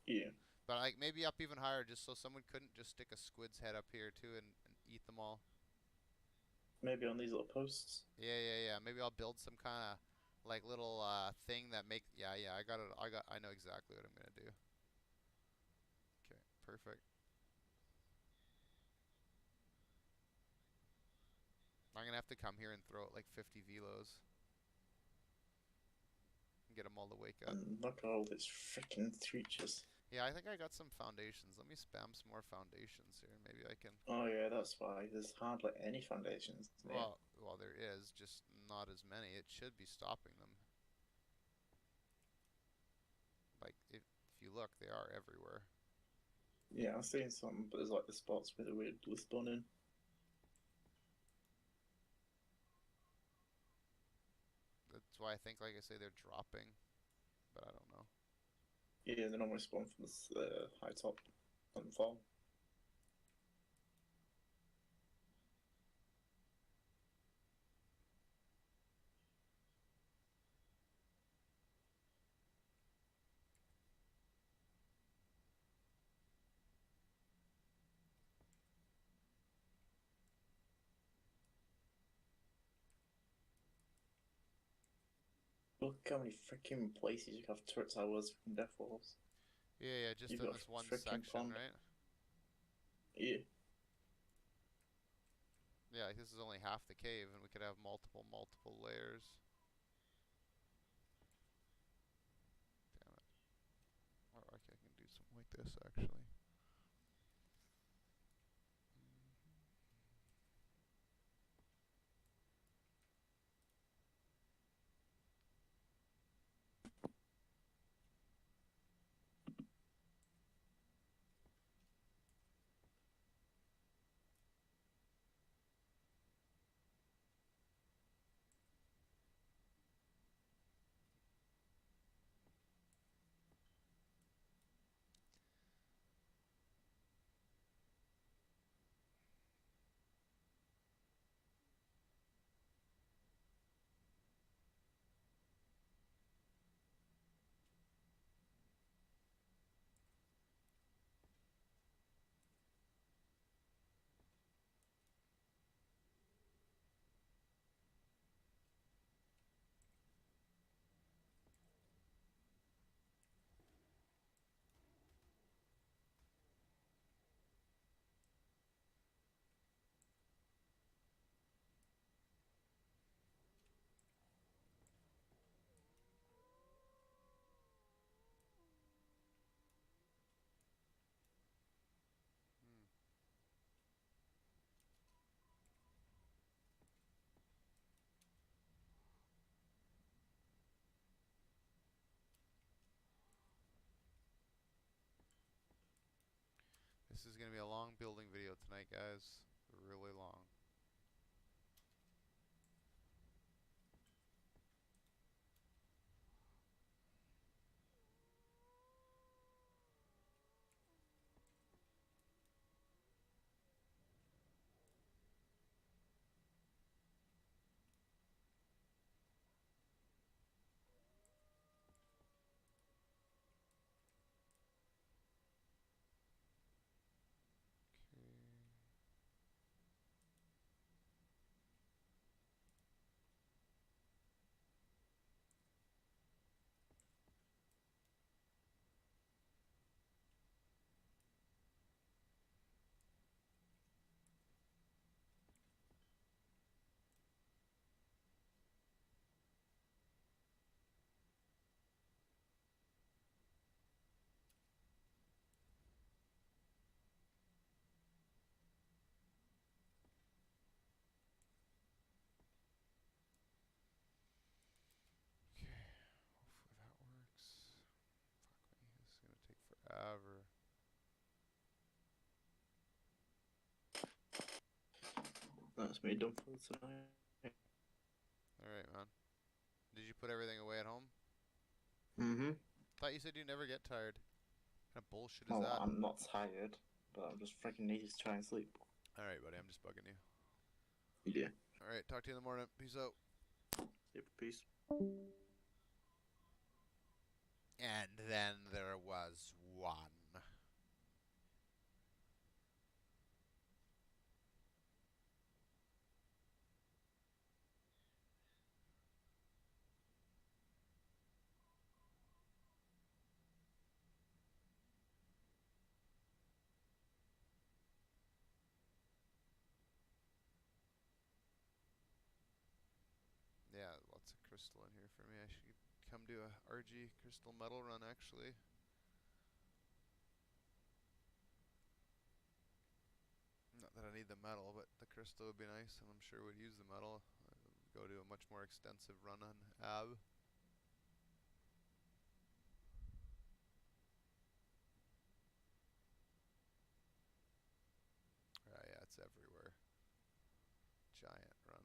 S1: Yeah.
S2: But like maybe up even higher just so someone couldn't just stick a squid's head up here too and eat them all.
S1: Maybe on these little posts.
S2: Yeah. Maybe I'll build some kind of like little thing that make yeah, I got it. I know exactly what I'm going to do. Okay, perfect. I'm going to have to come here and throw out like 50 velos. And get them all to wake up.
S1: And look at all these freaking creatures.
S2: Yeah, I think I got some foundations. Let me spam some more foundations here. Maybe I can.
S1: Oh yeah, that's why there's hardly any foundations.
S2: Well, there is, just not as many. It should be stopping them. Like if you look, they are everywhere.
S1: Yeah, I've seen some, but there's like the spots with a weird blue spawn in.
S2: That's why I think, like I say, they're dropping, but I don't know.
S1: Yeah, they normally spawn from the high top and fall. Look how many freaking places you have turret towers from death walls.
S2: Yeah, just
S1: You've
S2: in
S1: got
S2: this one
S1: freaking
S2: section,
S1: pond.
S2: right?
S1: Yeah.
S2: Yeah, like this is only half the cave, and we could have multiple layers. Damn it. Or I can do something like this, actually. This is gonna be a long building video tonight, guys. Really long. Okay, hopefully that works. Fuck me, this is gonna take forever.
S1: That's me done for tonight.
S2: Alright, man. Did you put everything away at home?
S1: Mm-hmm.
S2: Thought you said you never get tired. What kind of bullshit is
S1: Oh,
S2: that?
S1: I'm not tired, but I'm just freaking needed to try and sleep.
S2: Alright, buddy, I'm just bugging you.
S1: Yeah.
S2: Alright, talk to you in the morning. Peace out.
S1: Yep, peace.
S2: And then there was one. Yeah, lots of crystal in here for me. I should come do a RG crystal metal run, actually. Not that I need the metal, but the crystal would be nice, and I'm sure we'd use the metal. Go do a much more extensive run on AB. Yeah, it's everywhere. Giant run.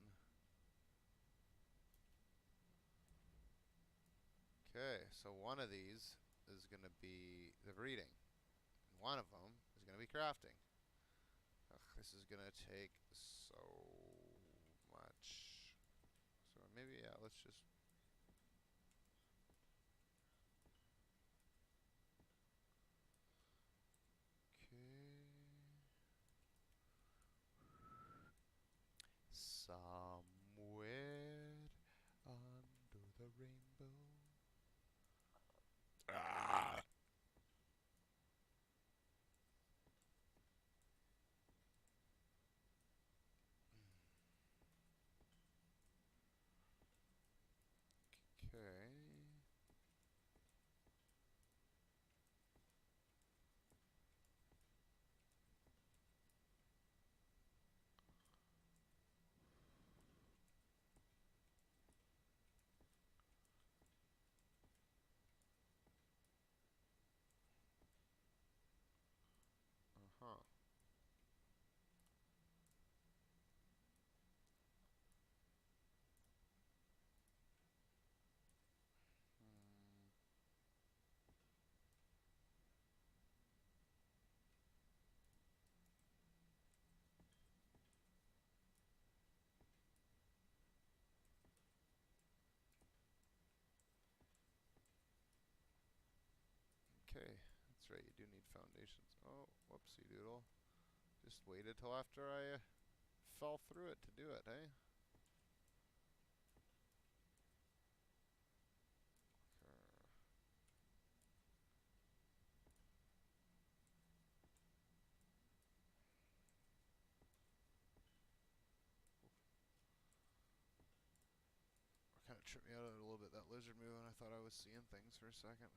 S2: Okay, so one of these is going to be the breeding. And one of them is going to be crafting. Ugh, this is going to take so much. So maybe, yeah, let's just... Okay. Somewhere under the rainbow. Ah! Okay. Uh-huh. Hmm. Okay, that's right, you do need foundations. Oh, whoopsie doodle. Just waited till after I fell through it to do it, eh? Kind of tripped me out a little bit, that lizard move, and I thought I was seeing things for a second.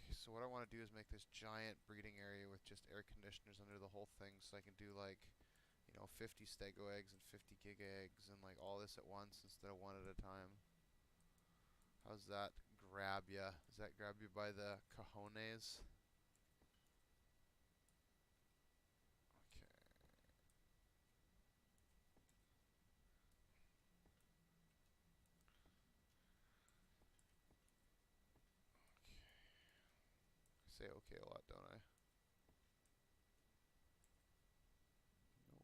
S2: Okay, so what I want to do is make this giant breeding area with just air conditioners under the whole thing, so I can do like, you know, 50 stego eggs and 50 giga eggs and like all this at once instead of one at a time. How's that grab ya? Does that grab you by the cojones? Okay. I say okay a lot, don't I?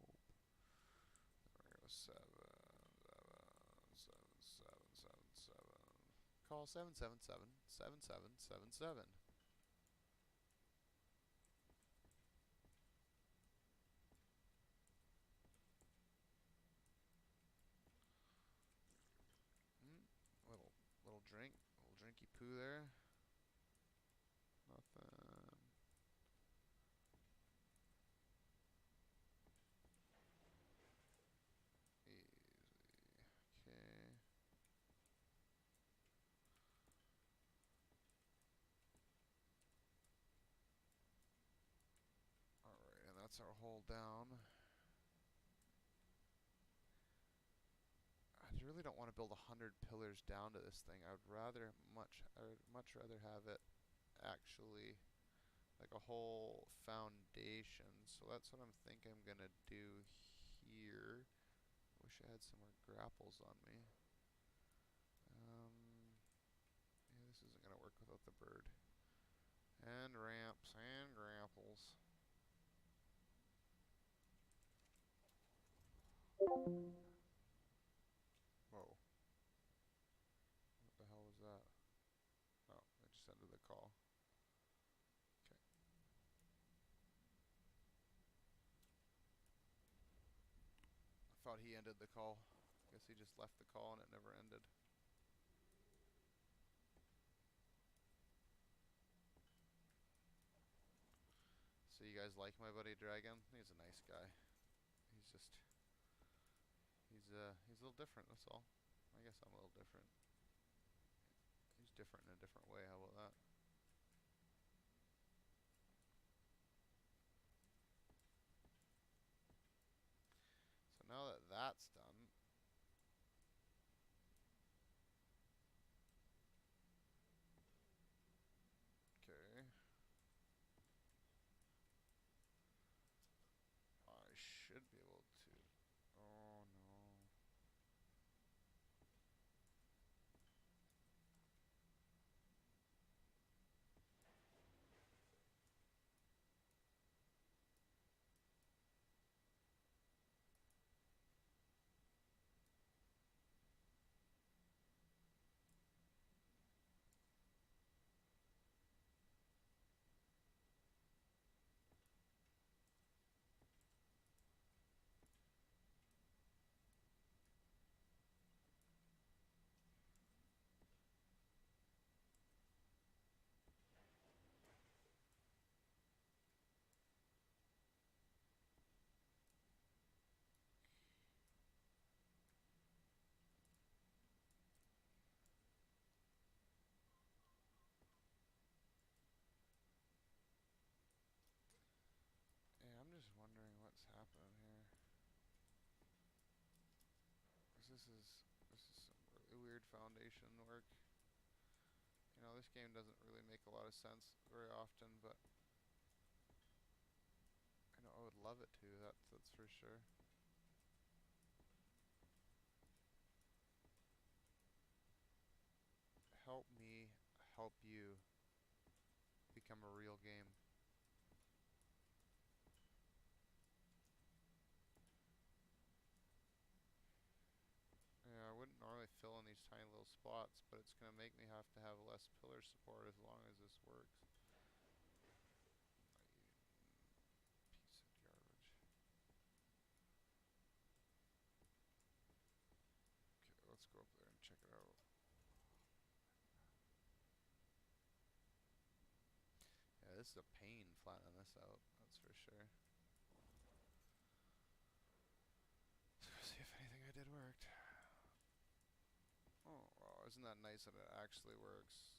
S2: Nope. There we go. 7. Call 777-7777. Little drink, little drinky poo there. Nothing. Easy. Okay. Alright, and that's our hole down. I really don't want to build 100 pillars down to this thing. I would much rather have it actually like a whole foundation. So that's what I'm thinking I'm gonna do here. Wish I had some more grapples on me. Yeah, this isn't gonna work without the bird. And ramps and grapples. Whoa. What the hell was that? Oh, I just ended the call. Okay. I thought he ended the call. Guess he just left the call and it never ended. So you guys like my buddy Dragon? He's a nice guy. He's just he's a little different, that's all. I guess I'm a little different. He's different in a different way, how about that? So now that that's done, okay. I should be able to. Oh no. Yeah, I'm just wondering what's happening here. 'Cause this is some really weird foundation work. You know, this game doesn't really make a lot of sense very often, but I know I would love it to, that's for sure. Help me help you become a real game. Yeah, I wouldn't normally fill in these tiny little spots, but it's gonna make me have to have less pillar support as long as this works. Piece of garbage. Okay, let's go up there and check it out. Yeah, this is a pain flattening this out, that's for sure. See if anything I did worked. Oh, wow, isn't that nice that it actually works?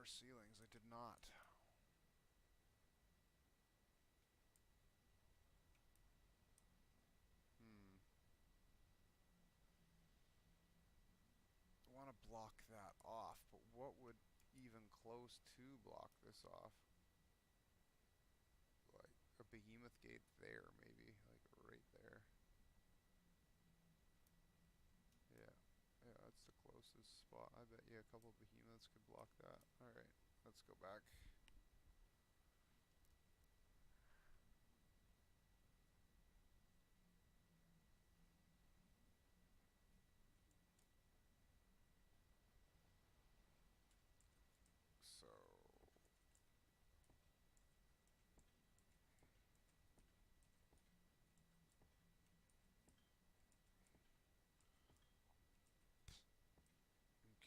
S2: more ceilings. I did not. I want to block that off, but what would even close to block this off? Like a behemoth gate there, maybe, like right there. Yeah, yeah, that's the closest spot. I bet you a couple of behemoths could block that. Alright, let's go back. So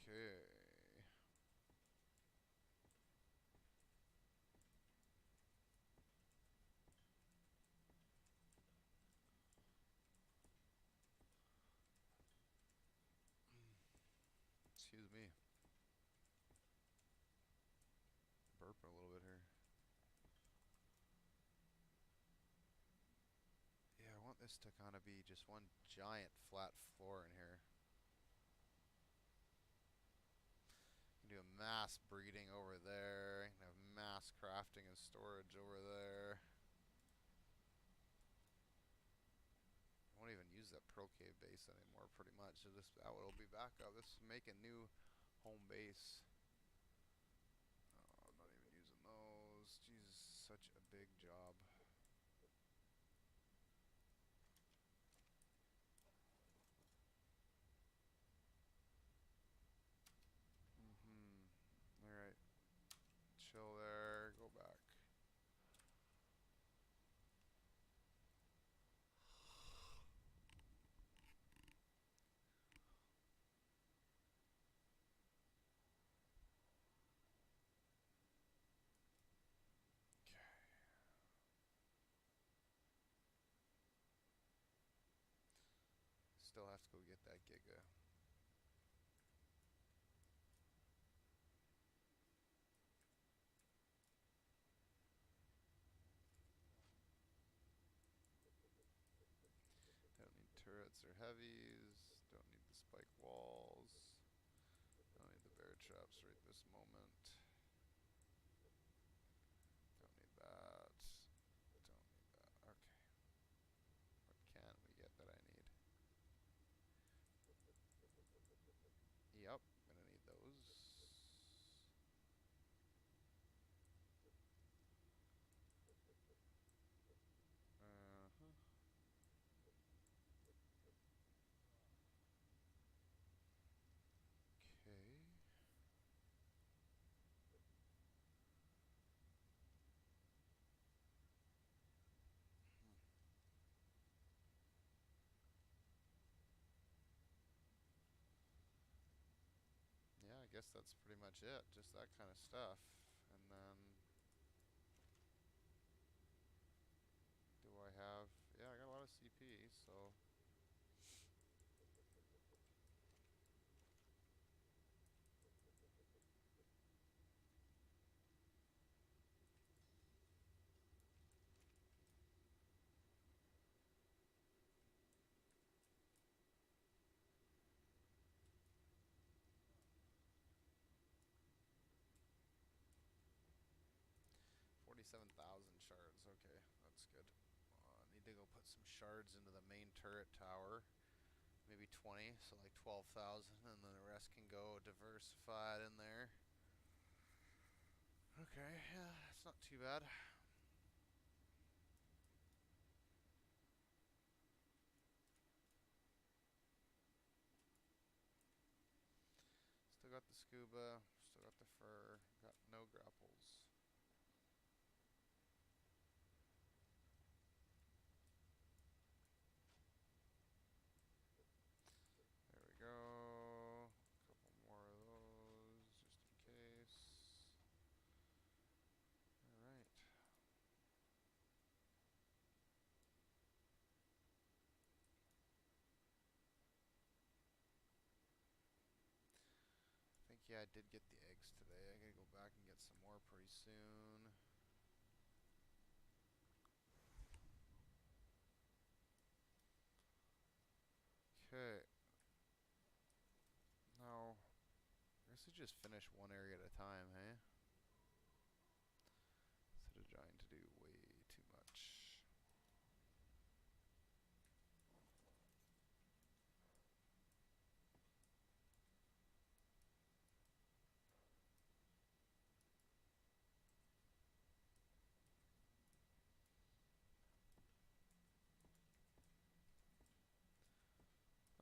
S2: okay. Excuse me. Burping a little bit here. Yeah, I want this to kind of be just one giant flat floor in here. You can do a mass breeding over there. You can have mass crafting and storage over there. I won't even use that Pro Cave base anymore, pretty much. So this, that will be back up. This is make a new home base. Oh, I'm not even using those. Jesus, such a big job. Alright. Chill there. Go back. Still have to go get that Giga. Don't need turrets or heavies. Don't need the spike walls. Don't need the bear traps right this moment. Don't need that. Don't need that. Okay. What can we get that I need? Yep, gonna need those. Okay. Yeah, I guess that's pretty much it. Just that kind of stuff. And then do I have, yeah, I got a lot of CP, so $47,000 shards. Okay, that's good. I need to go put some shards into the main turret tower. Maybe 20, so like 12,000, and then the rest can go diversified in there. Okay, yeah, it's not too bad. Still got the scuba, still got the fur, got no grapples. There we go. A couple more of those, just in case. Alright. I think, Yeah, I did get the eggs today. I gotta go back and get some more pretty soon. Okay. Now, I guess we just finish one area at a time, hey? Instead of trying to do way too much.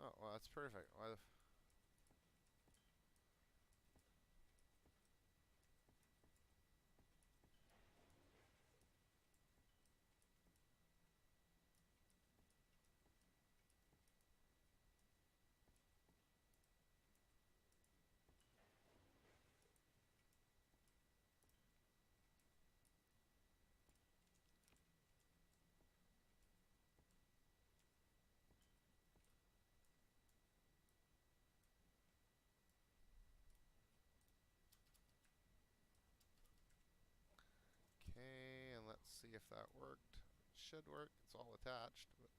S2: Oh, well, that's perfect. Why the Okay, and let's see if that worked. It should work. It's all attached, but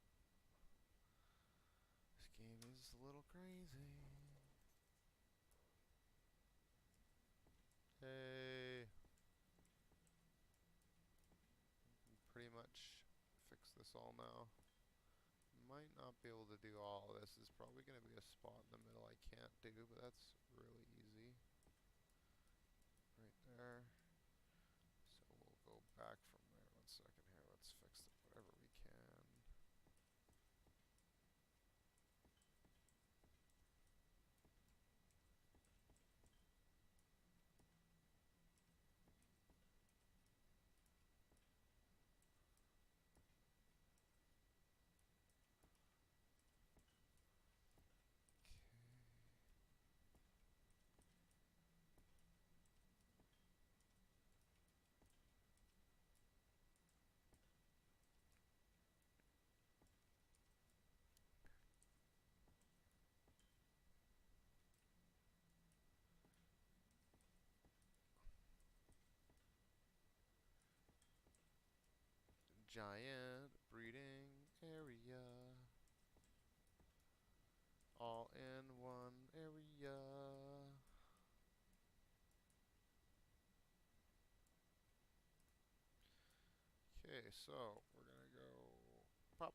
S2: this game is a little crazy. Hey. Pretty much fix this all now. Might not be able to do all of this. There's probably going to be a spot in the middle I can't do, but that's really easy. Right there. So we'll go back from there. 1 second here. Let's fix it whatever we can. Giant breeding area. All in one area. Okay, so we're gonna go pop.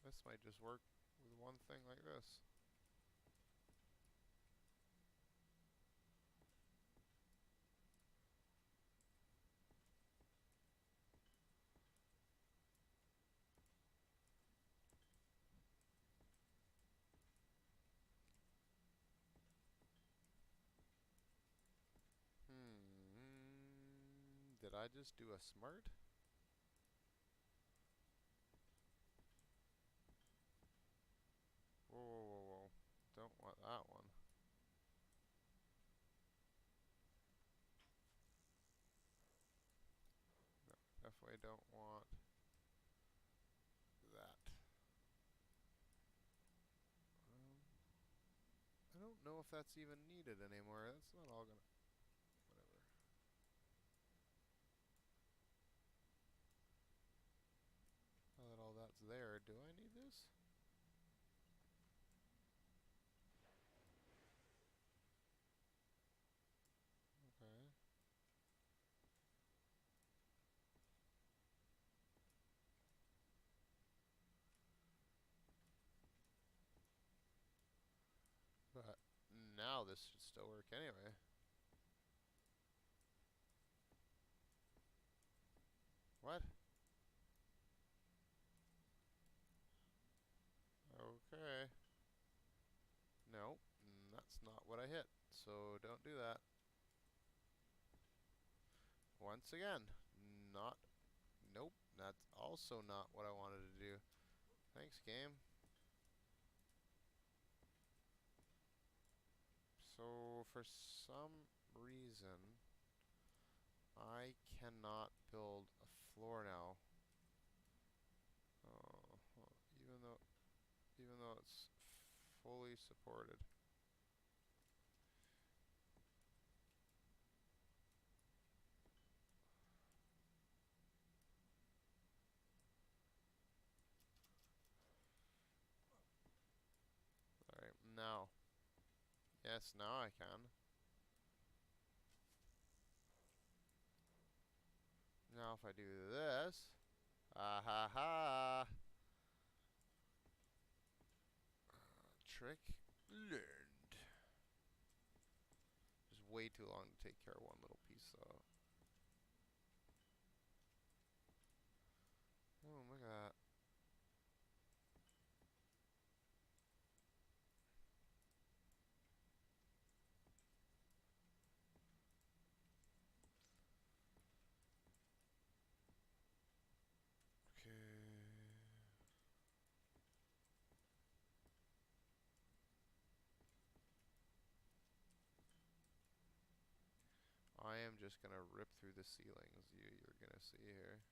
S2: This might just work with one thing like this. Did I just do a smart? Whoa, whoa, whoa, whoa. Don't want that one. No, definitely don't want that. I don't know if that's even needed anymore. That's not all gonna... Whatever. Now that all that's there, do I need this? Okay. But now this should still work anyway. What? Okay. No, that's not what I hit. So don't do that. Once again, not also not what I wanted to do. Thanks, game. So, for some reason, I cannot build a floor now. Even though it's fully supported. Alright, now. Yes, now I can. Now if I do this, ah ha ha, trick learned. Just way too long to take care of one little piece though. Oh my god. Okay. I am just gonna rip through the ceilings you're gonna see here.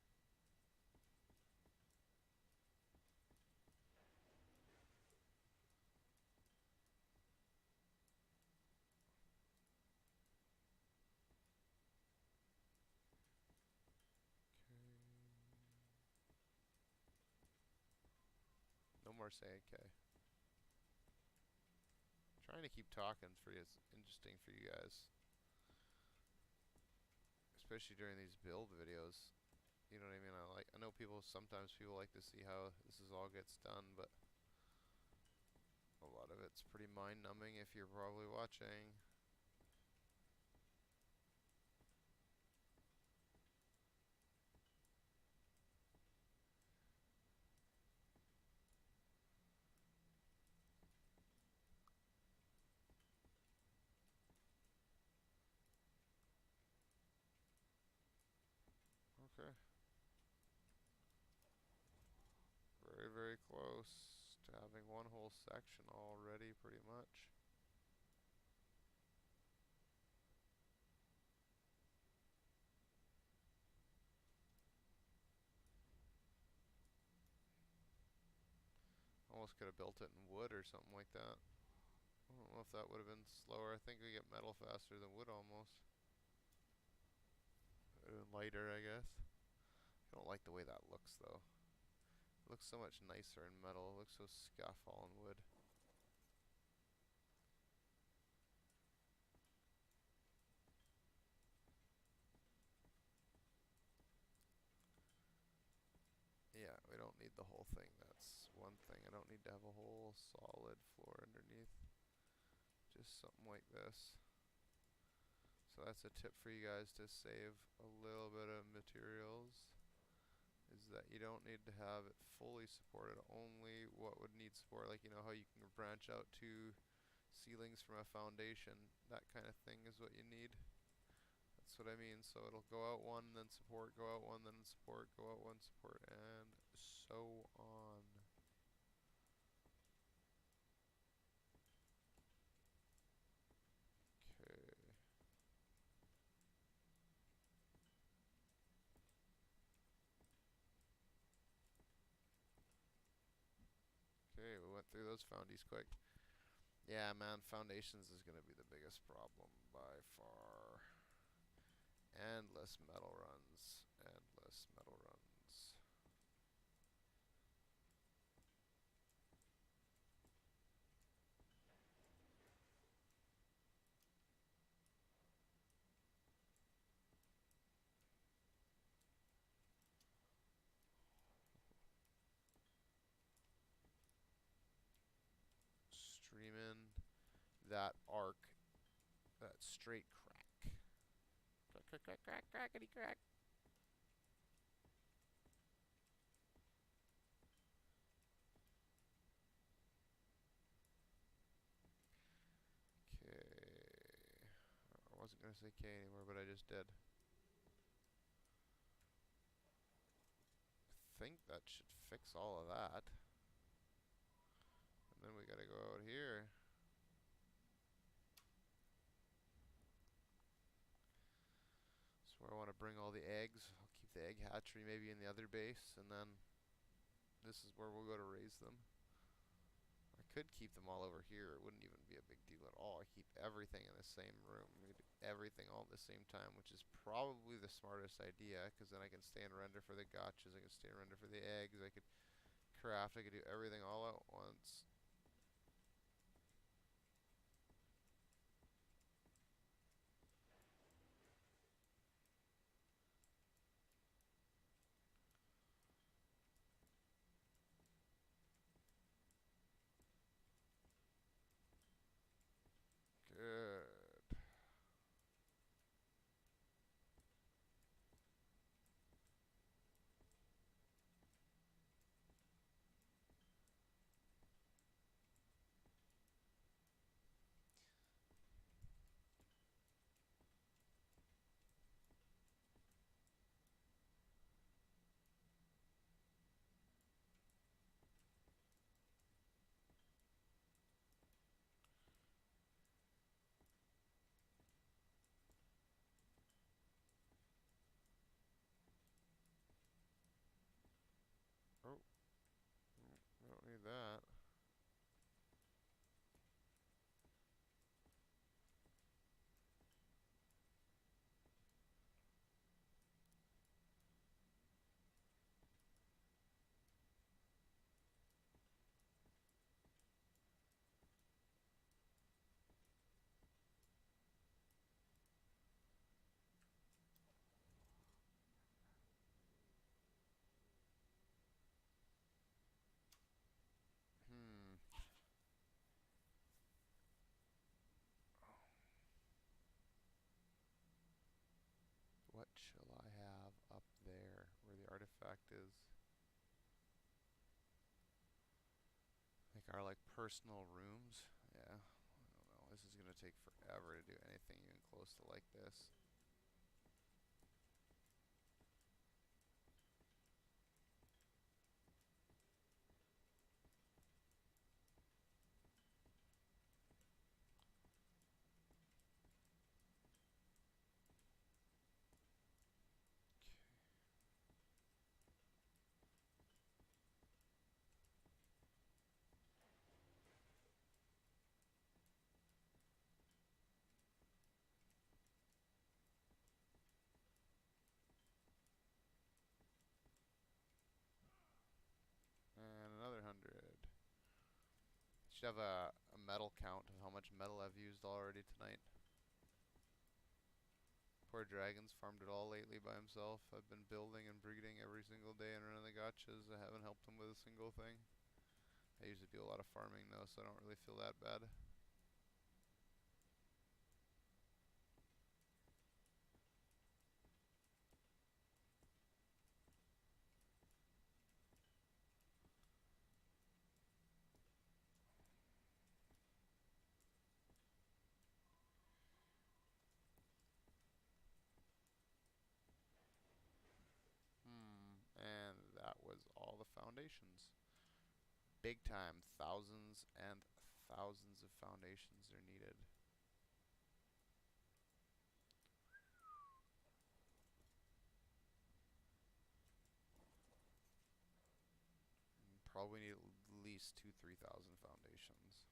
S2: No more saying K. Trying to keep talking for you. It's interesting for you guys. Especially during these build videos. You know what I mean? I know sometimes people like to see how this all gets done, but a lot of it's pretty mind numbing if you're probably watching. Okay. Very, very close to having one whole section already, pretty much. Almost could have built it in wood or something like that. I don't know if that would have been slower. I think we get metal faster than wood almost. Lighter, I guess. I don't like the way that looks though. It looks so much nicer in metal. It looks so scuff all in wood. Yeah, we don't need the whole thing. That's one thing. I don't need to have a whole solid floor underneath. Just something like this. So that's a tip for you guys to save a little bit of materials. Is that you don't need to have it fully supported. Only what would need support, like you know how you can branch out to ceilings from a foundation. That kind of thing is what you need. That's what I mean. So it'll go out one, then support, go out one, then support, go out one, support, and so on. Okay. Okay, we went through those foundies quick. Yeah, man, foundations is going to be the biggest problem by far. Endless metal runs. Endless metal runs. Streaming that ARK, that straight crack. Crack, crack, crack, crack, crackety crack. Okay. I wasn't going to say K anymore, but I just did. I think that should fix all of that. And then we gotta go out here. So where I want to bring all the eggs. I'll keep the egg hatchery maybe in the other base, and then this is where we'll go to raise them. I could keep them all over here. It wouldn't even be a big deal at all. I keep everything in the same room. We do everything all at the same time, which is probably the smartest idea, because then I can stay and render for the gotchas. I can stay and render for the eggs. I could craft. I could do everything all at once. Good. Oh, I don't need that. Hmm. What shall I have up there where the artifact is? Like our personal rooms? Yeah. I don't know. This is gonna take forever to do anything even close to like this. And another 100. Should have a metal count of how much metal I've used already tonight. Poor Dragon's farmed it all lately by himself. I've been building and breeding every single day and running the gotchas. I haven't helped him with a single thing. I usually do a lot of farming though, so I don't really feel that bad. And that was all the foundations. Big time. Thousands and thousands of foundations are needed. Probably need at least 2,000-3,000 foundations.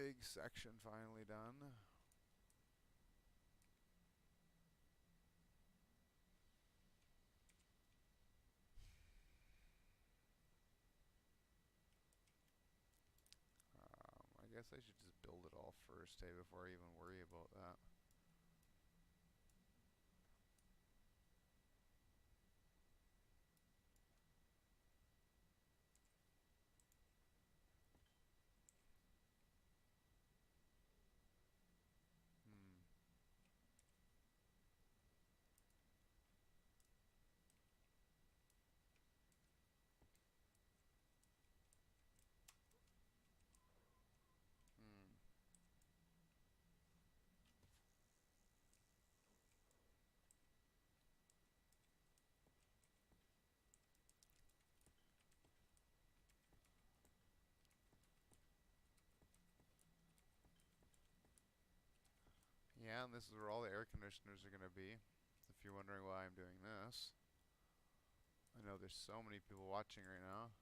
S2: big section finally done. I guess I should just build it all first, hey, before I even worry about that. Yeah, and this is where all the air conditioners are going to be, if you're wondering why I'm doing this. I know there's so many people watching right now.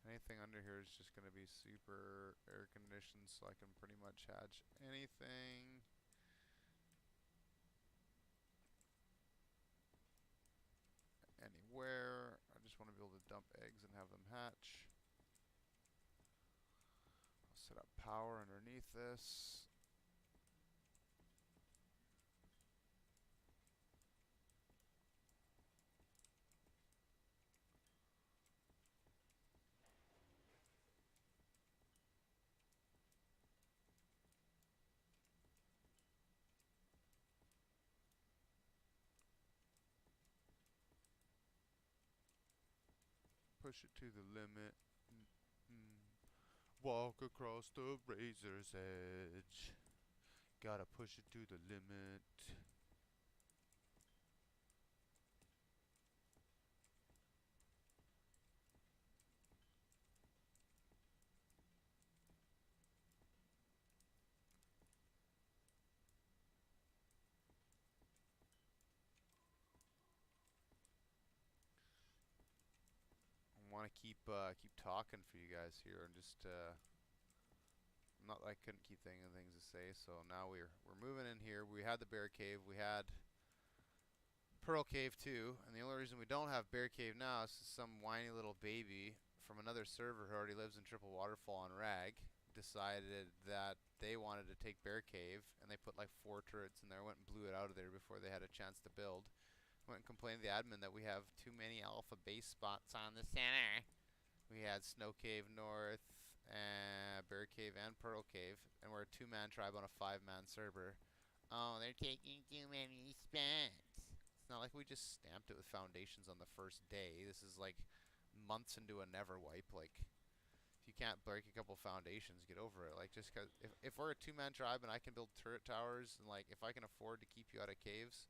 S2: Anything under here is just going to be super air conditioned, so I can pretty much hatch anything. Anywhere. I just want to be able to dump eggs and have them hatch. I'll set up power underneath this. Push it to the limit. Walk across the razor's edge. Gotta push it to the limit. I want to keep talking for you guys here, and just not like I couldn't keep thinking of things to say. So now we're moving in here. We had the bear cave, we had pearl cave too, and the only reason we don't have bear cave now is some whiny little baby from another server who already lives in Triple Waterfall on Rag decided that they wanted to take bear cave, and they put like 4 turrets in there, went and blew it out of there before they had a chance to build. Went and complained to the admin that we have too many alpha base spots on the center. We had Snow Cave North, Bear Cave, and Pearl Cave, and we're a 2-man tribe on a 5-man server. Oh, they're taking too many spots. It's not like we just stamped it with foundations on the first day. This is like months into a never wipe. Like, if you can't break a couple foundations, get over it. Like, just cause if we're a 2-man tribe and I can build turret towers, and like if I can afford to keep you out of caves,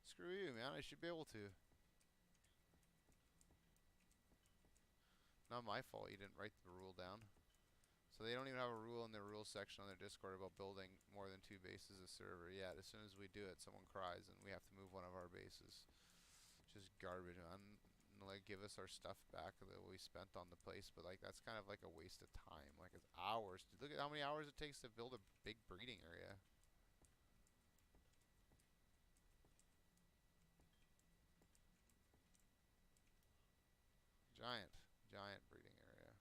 S2: screw you, man. I should be able to. Not my fault you didn't write the rule down. So they don't even have a rule in their rules section on their Discord about building more than 2 bases a server yet. As soon as we do it, someone cries and we have to move one of our bases. Just garbage, man. Like, give us our stuff back that we spent on the place, but like that's kind of like a waste of time. Like, it's hours. Look at how many hours it takes to build a big breeding area. Giant breeding area.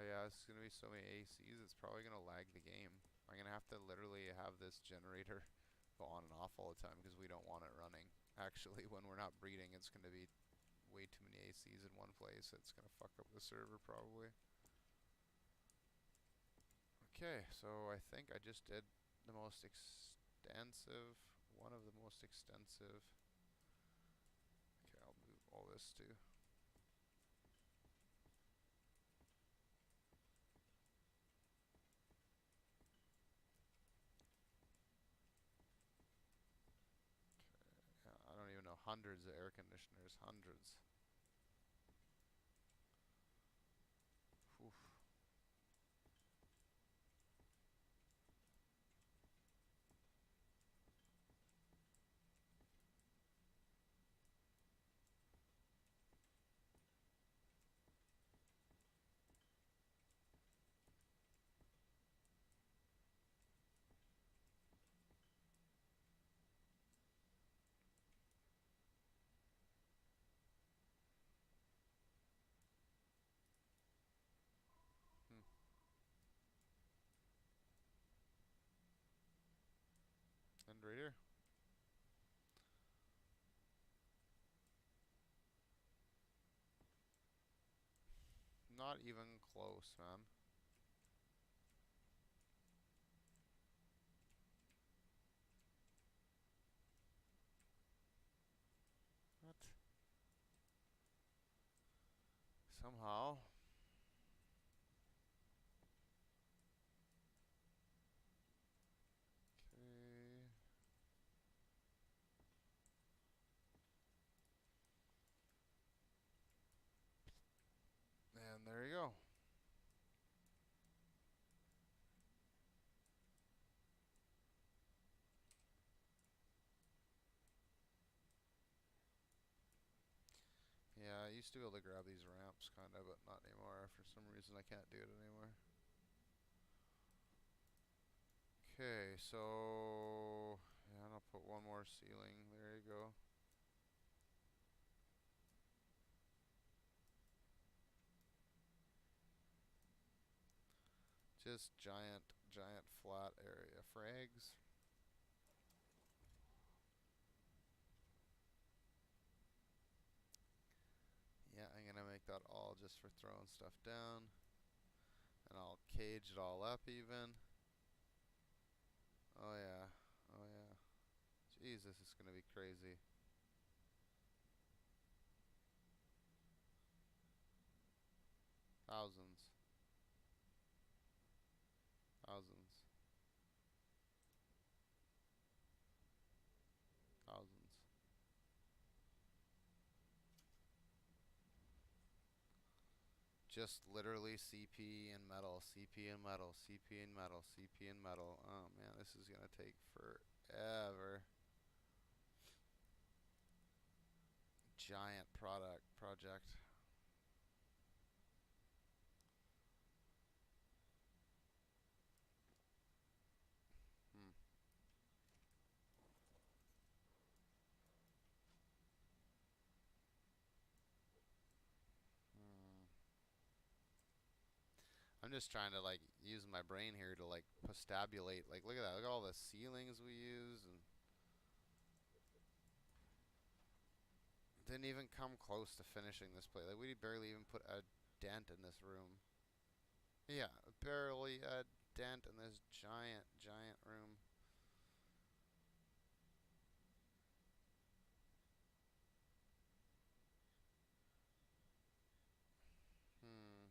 S2: Yeah, it's gonna be so many ACs, it's probably gonna lag the game. I'm gonna have to literally have this generator go on and off all the time because we don't want it running. Actually, when we're not breeding, it's gonna be way too many ACs in one place. It's gonna fuck up the server probably. Okay, so I think I just did the most extensive, one of the most extensive. Okay, I'll move all this too. I don't even know, hundreds of air conditioners, hundreds. Oof. Hmm. And right here. Not even close, man. What? Somehow. Okay. And there you go. Yeah, I used to be able to grab these ramps kind of, but not anymore. For some reason I can't do it anymore. Okay, so yeah, and I'll put one more ceiling. There you go. Just giant flat area frags. Yeah, I'm gonna make that all just for throwing stuff down. And I'll cage it all up even. Oh yeah, oh yeah. Jesus, it's gonna be crazy. Thousands. Thousands. Thousands. Just literally CP and metal, CP and metal, CP and metal, CP and metal. Oh man, this is gonna take forever. Giant project. Hmm. Hmm. I'm just trying to like use my brain here to like postabulate. Like look at that. Look at all the ceilings we use and didn't even come close to finishing this place. Like we barely even put a dent in this room. Yeah, barely a dent in this giant room. Hmm.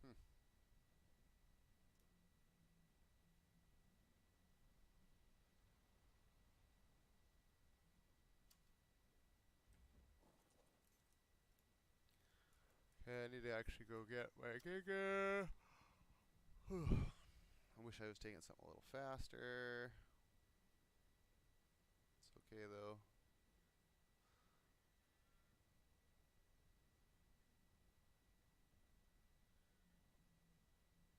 S2: Hmm. Okay, I need to actually go get my Giga. I wish I was taking something a little faster. It's okay though.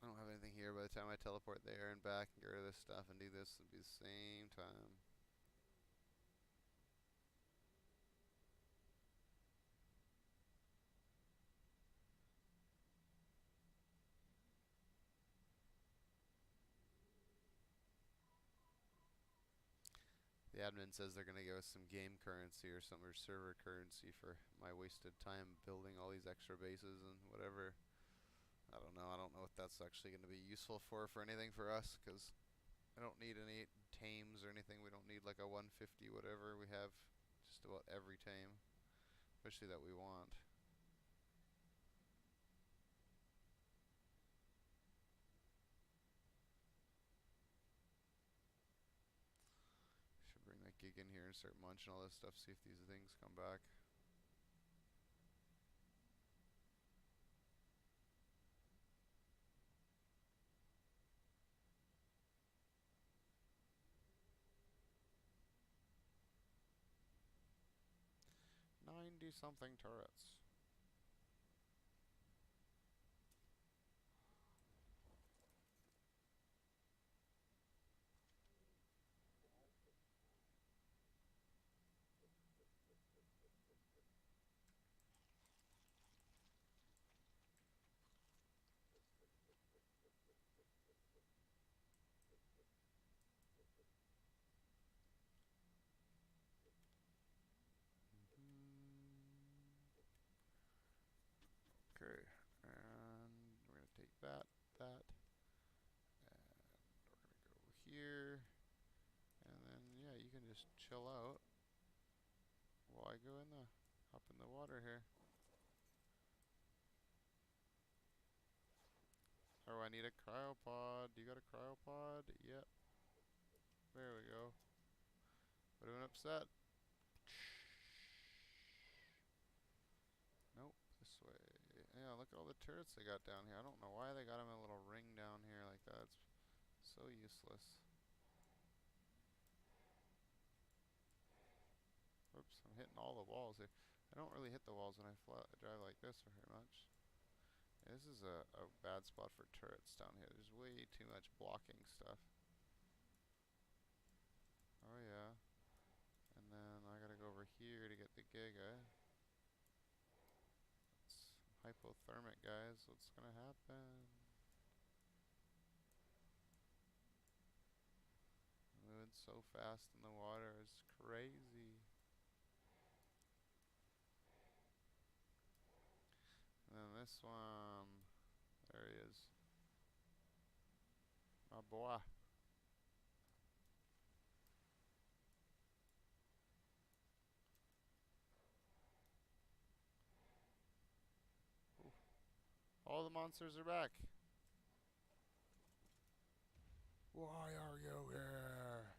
S2: I don't have anything here. By the time I teleport there and back and get rid of this stuff and do this, it'll be the same time. The admin says they're gonna give us some game currency or some, or server currency for my wasted time building all these extra bases and whatever. I don't know. I don't know what that's actually gonna be useful for anything for us, because I don't need any tames or anything. We don't need like a 150 whatever. We have just about every tame, especially that we want. Should bring that gig in here and start munching all this stuff, see if these things come back. Something turrets. Okay, and we're gonna take that, and we're gonna go here, and then yeah, you can just chill out while I go up in the water here. Oh, I need a cryopod. You got a cryopod? Yep. There we go. Would have been upset. Nope, this way. Yeah, look at all the turrets they got down here. I don't know why they got them in a little ring down here like that. It's so useless. Oops, I'm hitting all the walls here. I don't really hit the walls when I drive like this very much. Yeah, this is a bad spot for turrets down here. There's way too much blocking stuff. Oh yeah. And then I gotta go over here to get the Giga. It's hypothermic, guys. What's gonna happen? Moving so fast in the water, it's crazy. And then this one, there he is. My boy. Ooh. All the monsters are back. Why are you here?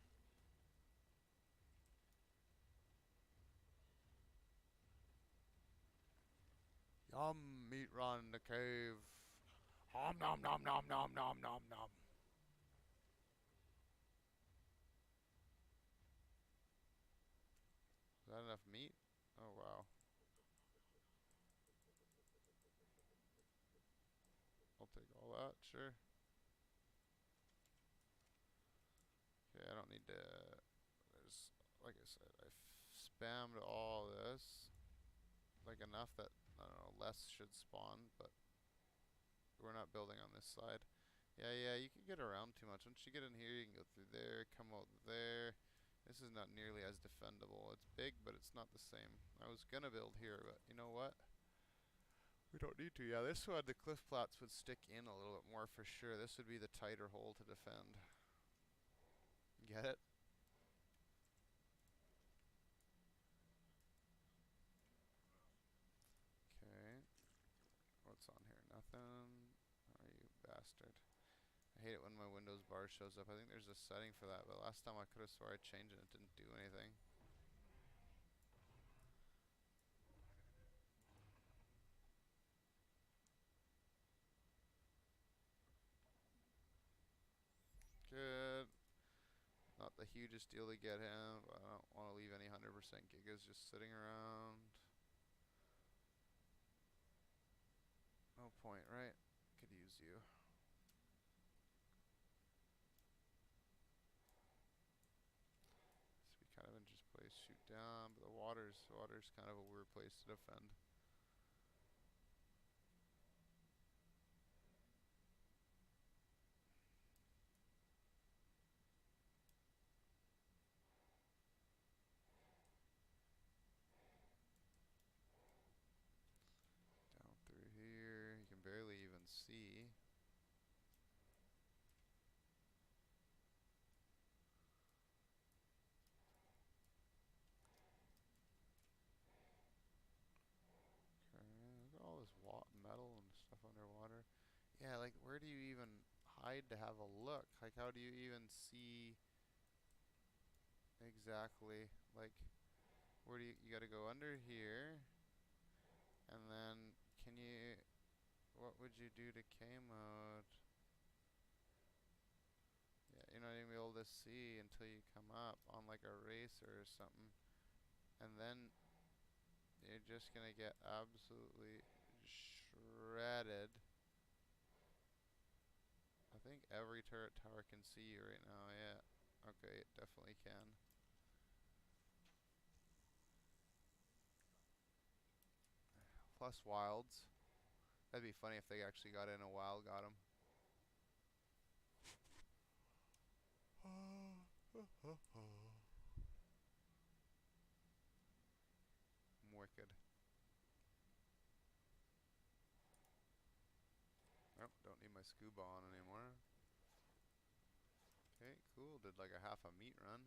S2: Yum, meat run in the cave. Om nom nom nom nom nom nom nom. Is that enough meat? Oh wow. I'll take all that, sure. Okay, I don't need to. There's, like I said, I spammed all this. Like enough that, I don't know, less should spawn, but we're not building on this side. Yeah, you can get around too much. Once you get in here, you can go through there, come out there. This is not nearly as defendable. It's big, but it's not the same. I was gonna build here, but you know what? We don't need to. Yeah, this one, the cliff plats would stick in a little bit more for sure. This would be the tighter hole to defend. Get it? Okay. What's on here? Nothing. Oh, you bastard. I hate it when my Windows bar shows up. I think there's a setting for that, but last time I could have swore I changed it and it didn't do anything. Good. Not the hugest deal to get him, but I don't want to leave any 100% gigas just sitting around. No point, right? Could use you. This would be kind of an interesting place. Shoot down, but the water's kind of a weird place to defend. like, where do you even hide to have a look? Like, how do you even see exactly, like, where do you gotta go under here, and then can you, what would you do to K mode? Yeah, you're not even able to see until you come up on like a racer or something, and then you're just gonna get absolutely shredded. I think every turret tower can see you right now, yeah. Okay, it definitely can. Plus wilds. That'd be funny if they actually got in a wild, got him. Wicked. Oh, don't need my scuba on anymore. Okay, cool. Did like a half a meat run.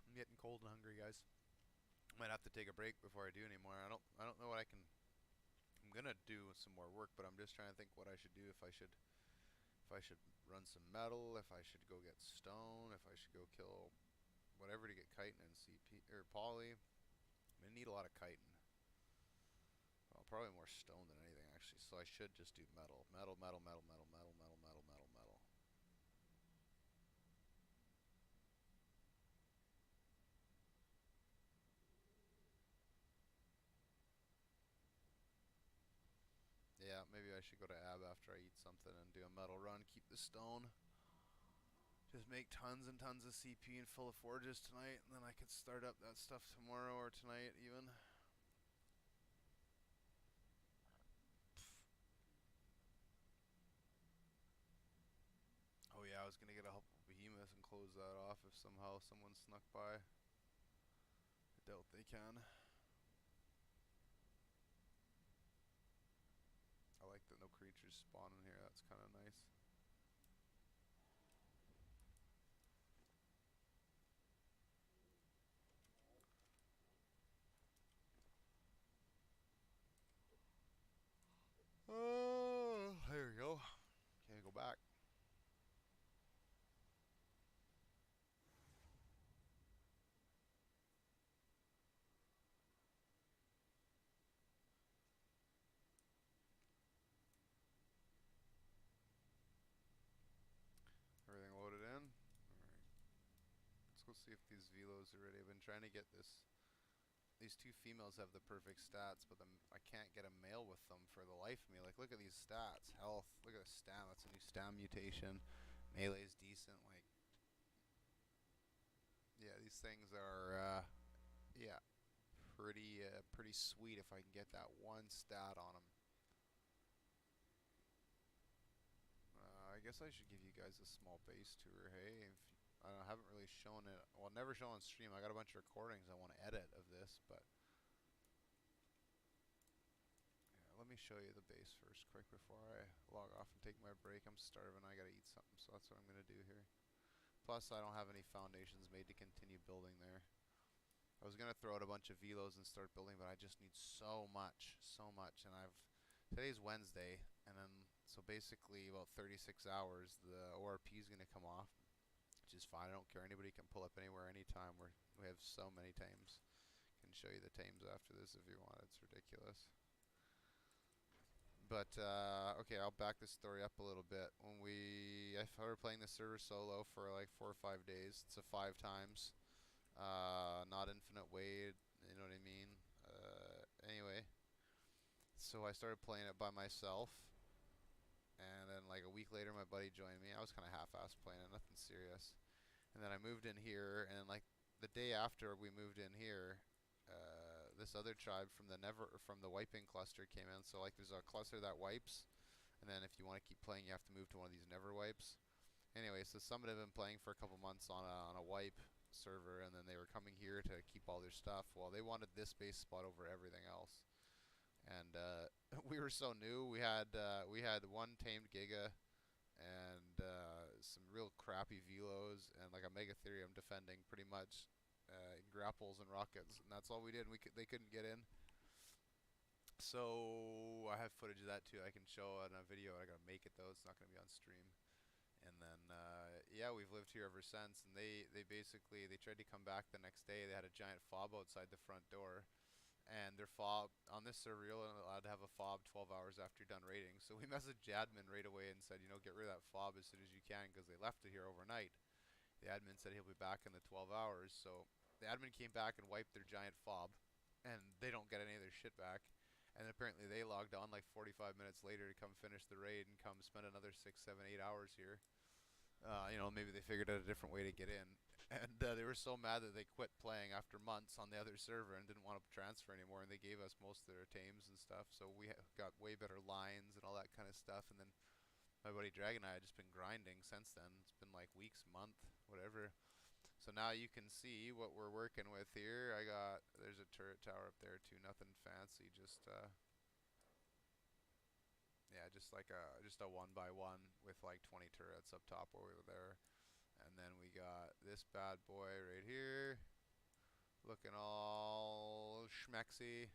S2: I'm getting cold and hungry, guys. Might have to take a break before I do anymore. I don't know what I can. I'm gonna do some more work, but I'm just trying to think what I should do. If I should run some metal, if I should go get stone, if I should go kill whatever to get chitin and CP or poly. I'm gonna need a lot of chitin. Well, probably more stone than anything actually. So I should just do metal, metal, metal, metal, metal, metal, metal, metal, metal, metal. Yeah, maybe I should go to AB after I eat something and do a metal run. Keep the stone. Just make tons and tons of CP and full of forges tonight, and then I could start up that stuff tomorrow or tonight even. Oh yeah, I was gonna get a help behemoth and close that off if somehow someone snuck by. I doubt they can. I like that no creatures spawn in here. That's kind of nice. Oh, there we go. Okay, go back. Everything loaded in. Alright. Let's go see if these velos are ready. I've been trying to get this. These two females have the perfect stats, but I can't get a male with them for the life of me. Like, look at these stats. Health. Look at the stam. That's a new stam mutation. Melee's decent. Like, yeah, these things are, yeah, pretty sweet if I can get that one stat on them. I guess I should give you guys a small base tour. Hey, if I haven't really shown it. Well, never shown on stream. I got a bunch of recordings I want to edit of this, but yeah, let me show you the base first, quick, before I log off and take my break. I'm starving. I gotta eat something, so that's what I'm gonna do here. Plus, I don't have any foundations made to continue building there. I was gonna throw out a bunch of velos and start building, but I just need so much, and today's Wednesday, and then so basically about 36 hours, the ORP is gonna come off, which is fine. I don't care. Anybody can pull up anywhere, anytime. We have so many tames. Can show you the tames after this if you want. It's ridiculous. But okay, I'll back this story up a little bit. I started playing the server solo for like 4 or 5 days. It's a 5 times. Not infinite wade, you know what I mean? Anyway, so I started playing it by myself, and then like a week later my buddy joined me. I was kind of half-assed playing it, nothing serious. And then I moved in here, and like the day after we moved in here, this other tribe from the wiping cluster came in. So like there's a cluster that wipes, and then if you want to keep playing you have to move to one of these never wipes. Anyway, so some had been playing for a couple months on a wipe server, and then they were coming here to keep all their stuff. Well, they wanted this base spot over everything else, and we were so new. We had one tamed Giga and some real crappy Velos and like a Megatherium defending pretty much grapples and rockets, and that's all we did. They couldn't get in. So I have footage of that too. I can show on a video. I gotta make it though. It's not gonna be on stream. And then yeah, we've lived here ever since. And they basically they tried to come back the next day. They had a giant fob outside the front door, and their fob on this server you're only allowed to have a fob 12 hours after you're done raiding. So we messaged the admin right away and said, you know, get rid of that fob as soon as you can, because they left it here overnight. The admin said he'll be back in the 12 hours. So the admin came back and wiped their giant fob, and they don't get any of their shit back. And apparently they logged on like 45 minutes later to come finish the raid and come spend another 6, 7, 8 hours here. You know, maybe they figured out a different way to get in. And they were so mad that they quit playing after months on the other server and didn't want to transfer anymore. And they gave us most of their tames and stuff. So we got way better lines and all that kind of stuff. And then my buddy Dragon and I have just been grinding since then. It's been like weeks, month, whatever. So now you can see what we're working with here. There's a turret tower up there too, nothing fancy, just yeah, just a 1x1 with like 20 turrets up top over there. And then we got this bad boy right here, looking all schmexy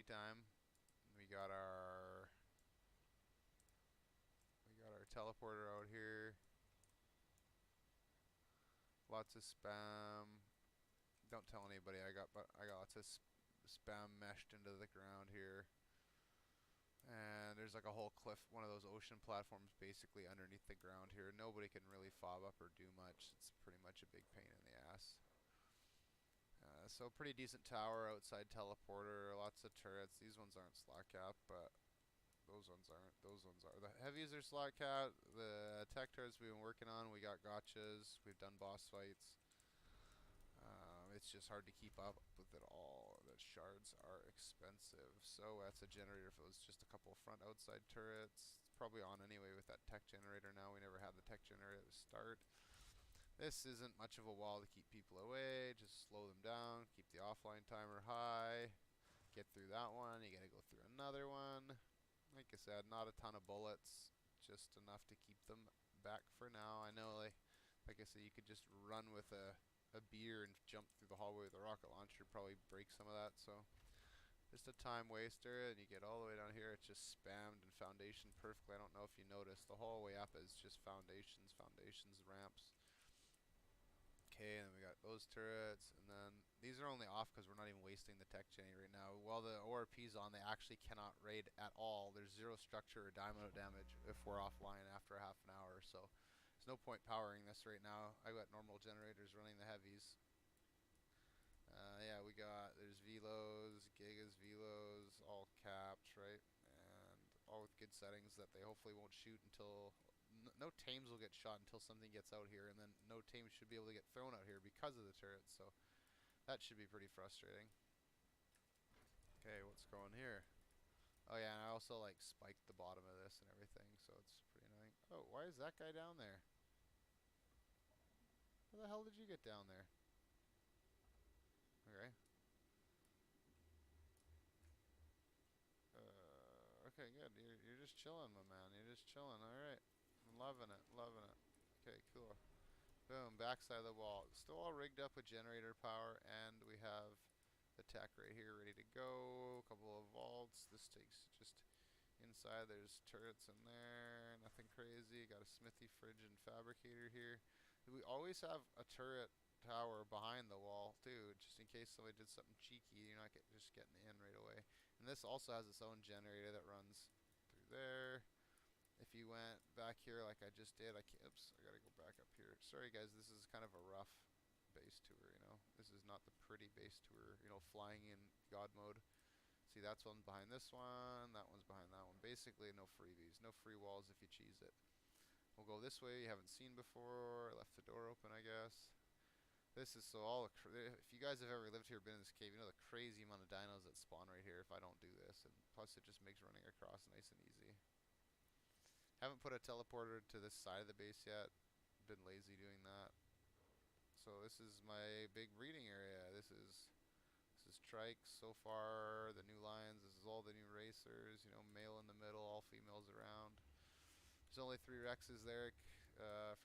S2: time. We got our teleporter out here. Lots of spam. Don't tell anybody. I got lots of spam meshed into the ground here. And there's like a whole cliff, one of those ocean platforms basically underneath the ground here. Nobody can really fob up or do much. It's pretty much a big pain in the ass. So pretty decent tower outside teleporter. Lots of turrets. These ones aren't slot cap, but those ones aren't. Those ones are. The heavies are slot cap. The tech turrets we've been working on, we got gotchas. We've done boss fights. It's just hard to keep up with it all. The shards are expensive. So that's a generator for those. Just a couple front outside turrets. It's probably on anyway with that tech generator now. We never had the tech generator to start. This isn't much of a wall to keep people away. Just slow them down. Keep the offline timer high. Get through that one. You gotta go through another one. Like I said, not a ton of bullets. Just enough to keep them back for now. I know, like I said, you could just run with a beer and jump through the hallway with a rocket launcher, probably break some of that. So just a time waster. And you get all the way down here, it's just spammed and foundation perfectly. I don't know if you noticed, the whole way up is just foundations, ramps. Okay, and then we got those turrets, and then these are only off because we're not even wasting the tech genny right now. While the ORP's on, they actually cannot raid at all. There's zero structure or dynamo damage if we're offline after a half an hour. So there's no point powering this right now. I got normal generators running the heavies. Yeah, there's Velos, Gigas, Velos, all capped, right? And all with good settings that they hopefully won't shoot until... No tames will get shot until something gets out here, and then no tames should be able to get thrown out here because of the turrets, so that should be pretty frustrating. Okay, what's going here? Oh yeah, and I also like spiked the bottom of this and everything, so it's pretty annoying. Oh, why is that guy down there? How the hell did you get down there? Okay. Okay, good. You're just chilling, my man. You're just chilling. All right. I'm loving it. Loving it. Okay, cool. Boom. Backside of the wall. Still all rigged up with generator power, and we have the tech right here ready to go. A couple of vaults. This takes just inside. There's turrets in there. Nothing crazy. Got a smithy, fridge, and fabricator here. We always have a turret tower behind the wall too, just in case somebody did something cheeky. You're not just getting in right away. And this also has its own generator that runs through there. If you went back here like I just did, oops, I gotta go back up here. Sorry guys, this is kind of a rough base tour, you know. This is not the pretty base tour, you know, flying in God mode. See, that's one behind this one, that one's behind that one. Basically, no freebies, no free walls if you cheese it. We'll go this way, you haven't seen before. Left the door open, I guess. This is so if you guys have ever lived here, been in this cave, you know the crazy amount of dinos that spawn right here if I don't do this. And plus it just makes running across nice and easy. Haven't put a teleporter to this side of the base yet. Been lazy doing that. So this is my big breeding area. This is Trike so far, the new lines. This is all the new raids racers, you know, male in the middle, all females around. There's only 3 Rexes there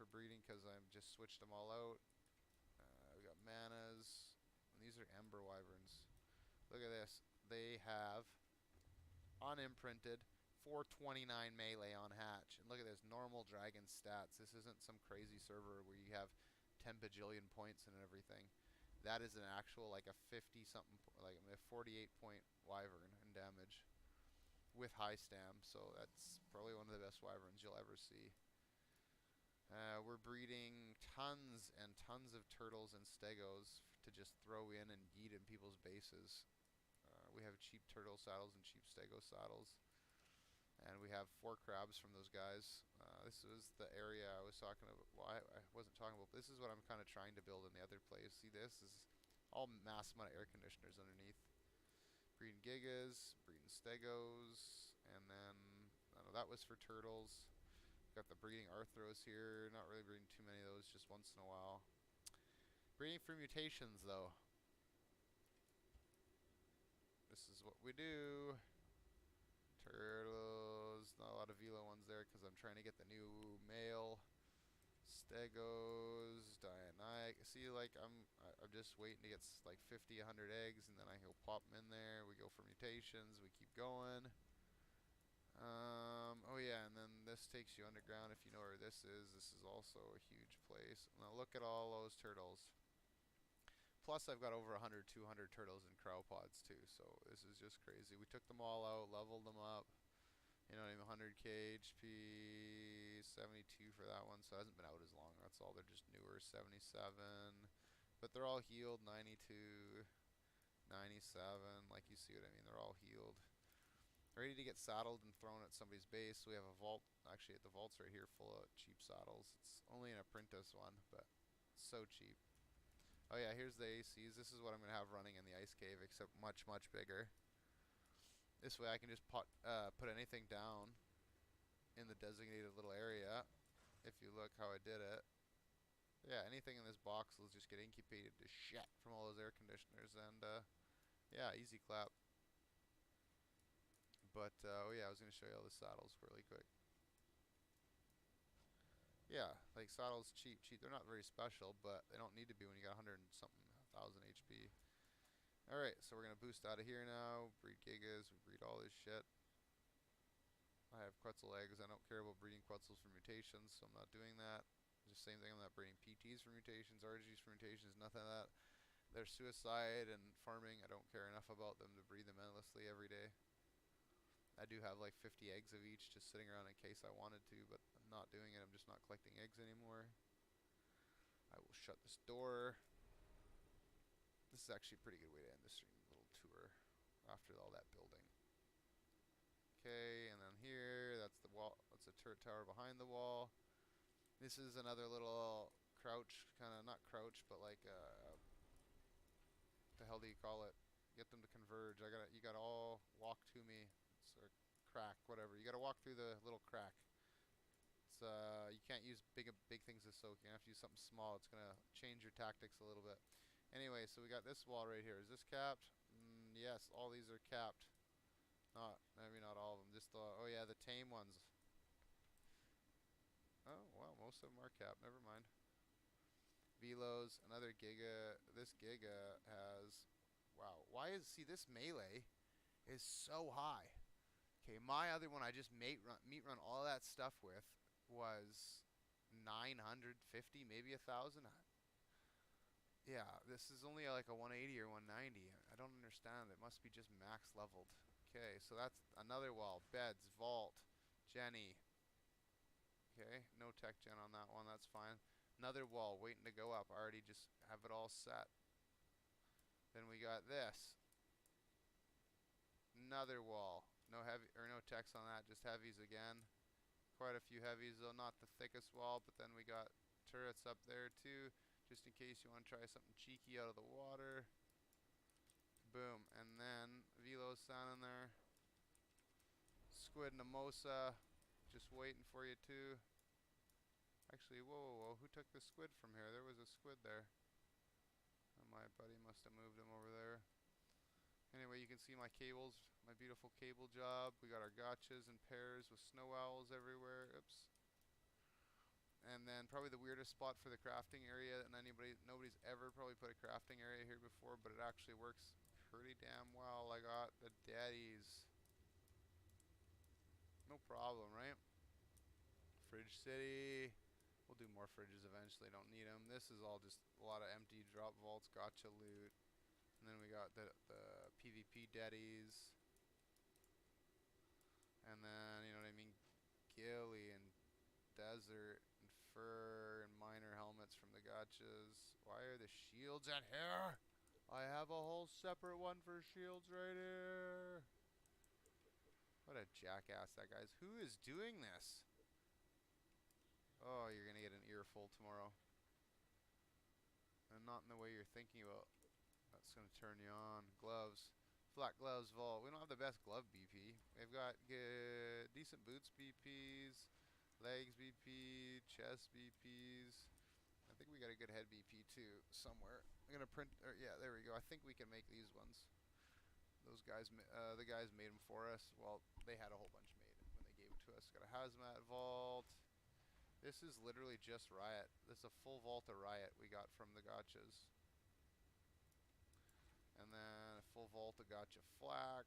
S2: for breeding because I've just switched them all out. We got Manas, and these are Ember Wyverns. Look at this. They have unimprinted 429 melee on hatch. And look at this, normal dragon stats. This isn't some crazy server where you have 10 bajillion points and everything. That is an actual, like a 50 something, like a 48 point wyvern in damage with high stam. So that's probably one of the best wyverns you'll ever see. We're breeding tons and tons of turtles and stegos to just throw in and yeet in people's bases. We have cheap turtle saddles and cheap stego saddles. And we have 4 crabs from those guys. This is the area I was talking about. Well, I wasn't talking about, but this is what I'm kind of trying to build in the other place. See, this is all mass amount of air conditioners underneath. Breeding gigas, breeding stegos, and then, I don't know, that was for turtles. Got the breeding arthros here. Not really breeding too many of those, just once in a while. Breeding for mutations, though. This is what we do. Turtles, not a lot of Velo ones there because I'm trying to get the new male. Stegos, Dianic. See, like I'm just waiting to get like 50, 100 eggs, and then I can pop them in there. We go for mutations. We keep going. Oh yeah, and then this takes you underground if you know where this is. This is also a huge place. Now look at all those turtles. Plus I've got over 100, 200 turtles in cryopods too, so this is just crazy. We took them all out, leveled them up. You know, 100k HP, 72 for that one, so it hasn't been out as long. That's all, they're just newer, 77. But they're all healed, 92, 97, like you see what I mean, they're all healed. Ready to get saddled and thrown at somebody's base. We have a vault, actually the vault's right here full of cheap saddles. It's only an apprentice one, but it's so cheap. Oh yeah, here's the ACs. This is what I'm going to have running in the ice cave, except much, much bigger. This way I can just put anything down in the designated little area. If you look how I did it. Yeah, anything in this box will just get incubated to shit from all those air conditioners. And yeah, easy clap. But oh yeah, I was going to show you all the saddles really quick. Yeah, like saddles cheap. They're not very special, but they don't need to be when you got 100 and something thousand HP. Alright, so we're going to boost out of here now. Breed gigas, we breed all this shit. I have Quetzal eggs. I don't care about breeding Quetzals for mutations, so I'm not doing that. Just same thing, I'm not breeding PTs for mutations, RGs for mutations, nothing of that. They're suicide and farming. I don't care enough about them to breed them endlessly every day. I do have like 50 eggs of each just sitting around in case I wanted to, but I'm not doing it. I'm just not collecting eggs anymore. I will shut this door. This is actually a pretty good way to end this stream. Little tour after all that building. Okay, and then here, that's the wall. That's a turret tower behind the wall. This is another little crouch, kind of, not crouch, but like, what the hell do you call it? Get them to converge. You gotta all walk to me. Or crack, whatever. You gotta walk through the little crack. It's you can't use big things to soak. You have to use something small. It's gonna change your tactics a little bit. Anyway, so we got this wall right here. Is this capped? Yes, all these are capped. Maybe not all of them. Just the, oh yeah, the tame ones. Oh well, most of them are capped. Never mind. Velos, another giga. This giga has, wow. Why is, see, this melee is so high. Okay, my other one I just meat run all that stuff with was 950, maybe 1,000. Yeah, this is only like a 180 or 190. I don't understand. It must be just max leveled. Okay, so that's another wall. Beds, vault, Jenny. Okay, no tech gen on that one. That's fine. Another wall waiting to go up. I already just have it all set. Then we got this. Another wall. No heavy or no text on that, just heavies again. Quite a few heavies though, not the thickest wall, but then we got turrets up there too, just in case you want to try something cheeky out of the water. Boom, and then Velo's down in there. Squid Namosa, just waiting for you too. Actually, whoa, who took the squid from here? There was a squid there. Oh, my buddy must have moved him over there. Anyway, you can see my cables, my beautiful cable job. We got our gotchas and pairs with snow owls everywhere. Oops. And then probably the weirdest spot for the crafting area, and nobody's ever probably put a crafting area here before, but it actually works pretty damn well. I got the daddies. No problem, right? Fridge City. We'll do more fridges eventually, don't need them. This is all just a lot of empty drop vaults, gotcha loot. And then we got the PvP daddies. And then, you know what I mean, ghillie and desert and fur and miner helmets from the gotchas. Why are the shields in here? I have a whole separate one for shields right here. What a jackass that guy is. Who is doing this? Oh, you're gonna get an earful tomorrow. And not in the way you're thinking about. That's gonna turn you on. Gloves. Flat gloves vault. We don't have the best glove BP. We've got good, decent boots BPs, legs BP, chest BPs. I think we got a good head BP too somewhere. I'm gonna print. Or yeah, there we go. I think we can make these ones. Those guys, the guys made them for us. Well, they had a whole bunch made when they gave it to us. Got a hazmat vault. This is literally just Riot. This is a full vault of Riot we got from the gotchas. And then a full vault of gotcha flak.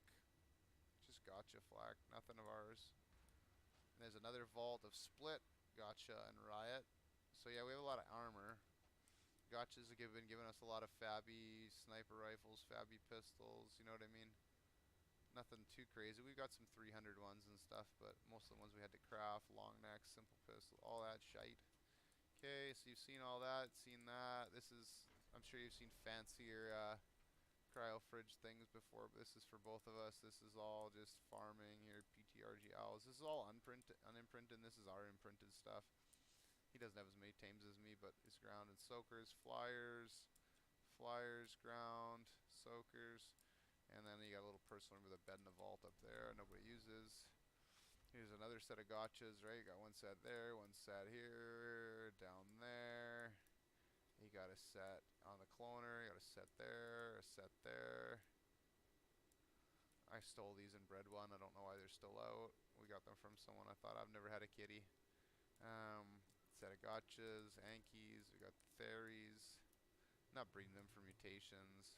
S2: Just gotcha flak, nothing of ours. And there's another vault of split gotcha and Riot. So yeah, we have a lot of armor. Gotchas have been giving us a lot of Fabby sniper rifles, Fabby pistols, you know what I mean? Nothing too crazy. We've got some 300 ones and stuff, but most of the ones we had to craft, long neck, simple pistol, all that shite. Okay, so you've seen all that, seen that. This is, I'm sure you've seen fancier cryo fridge things before, but this is for both of us. This is all just farming here, PTRG owls. This is all unimprinted. This is our imprinted stuff. He doesn't have as many tames as me, but his ground and soakers, flyers, ground, soakers. And then you got a little personal room with a bed and a vault up there nobody uses. Here's another set of gotchas, right? You got one set there, one set here, down there. You got a set on the cloner, you got a set there, a set there. I stole these and bred one. I don't know why they're still out. We got them from someone. I thought I've never had a kitty. Set of gotchas, Ankies, we got Theries. Not breeding them for mutations.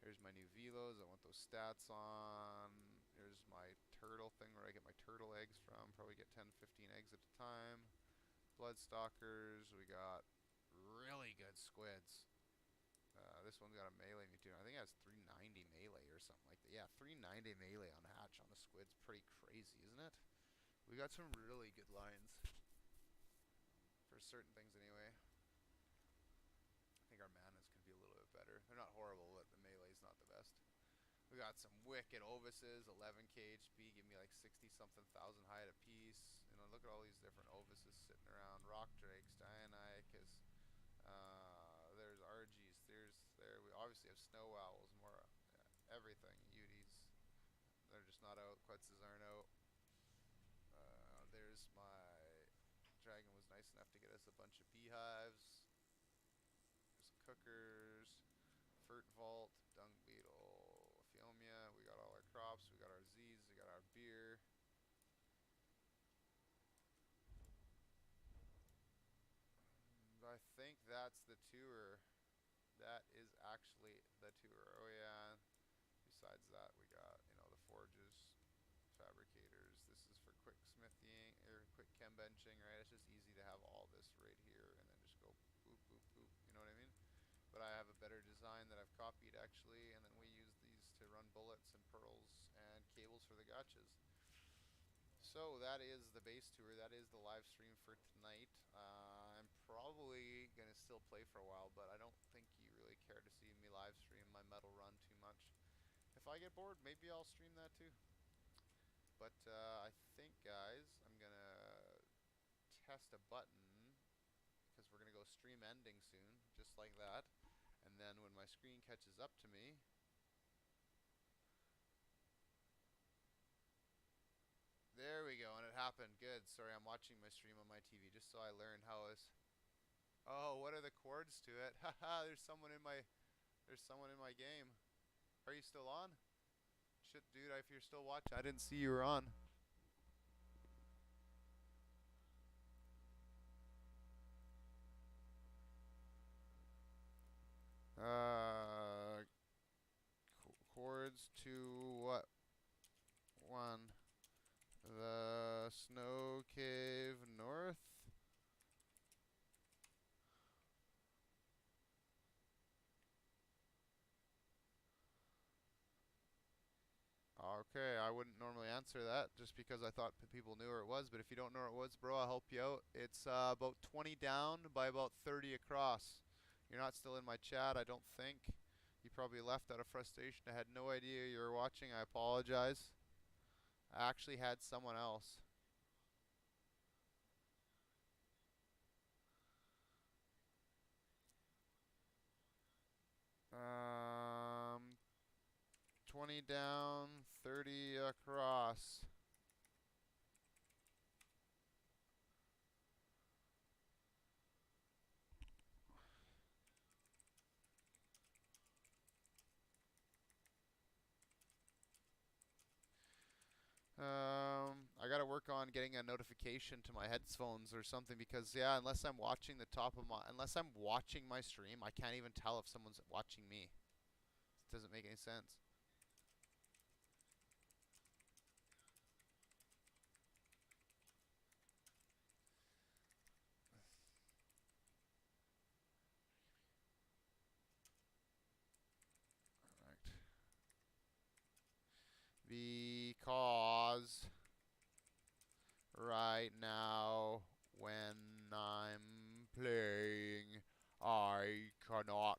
S2: Here's my new velos. I want those stats on. Here's my turtle thing where I get my turtle eggs from. Probably get 10, 15 eggs at a time. Bloodstalkers. We got really good squids. This one's got a melee mutation. I think it has 390 melee or something like that. Yeah, 390 melee on hatch on the squid's pretty crazy, isn't it? We got some really good lines. For certain things anyway. I think our mana's could be a little bit better. They're not horrible, but the melee's not the best. We got some wicked Ovises, 11k HP, give me like 60 something thousand hide a piece. You know, look at all these different Ovises sitting around. Rock Drakes, Dionychus, there's RGs, there. We obviously have Snow Owls, more everything. Uties, they're just not out. Quetzes aren't out. There's my dragon was nice enough to get us a bunch of beehives. There's cookers, Fert Vault, Dung Beetle, Phiomia. We got all our crops, we got our Z's, we got our beer. I think that's the tour. That is actually the tour. Oh yeah. Besides that, we got, you know, the forges, fabricators. This is for quick smithing or quick chem benching, right? It's just easy to have all this right here and then just go boop boop boop, you know what I mean? But I have a better design that I've copied actually, and then we use these to run bullets and pearls and cables for the gotchas. So that is the base tour. That is the live stream for tonight. I'm probably gonna still play for a while, but I don't think you really care to see me live stream my metal run too much. If I get bored, maybe I'll stream that too. But I think, guys, I'm gonna test a button because we're gonna go stream ending soon, just like that. And then when my screen catches up to me, there we go, and it happened. Good. Sorry, I'm watching my stream on my TV just so I learn how it's. Oh, what are the chords to it? Haha, there's someone in my game. Are you still on? Shit, dude, if you're still watching, I didn't see you were on. Chords to what? One. The Snow Cave North. Okay, I wouldn't normally answer that just because I thought people knew where it was. But if you don't know where it was, bro, I'll help you out. It's about 20 down by about 30 across. You're not still in my chat, I don't think. You probably left out of frustration. I had no idea you were watching. I apologize. I actually had someone else. Um, 20 down, 30 across. I gotta work on getting a notification to my headphones or something because yeah, unless I'm watching my stream, I can't even tell if someone's watching me. It doesn't make any sense. Alright. Because right now when I'm playing, I cannot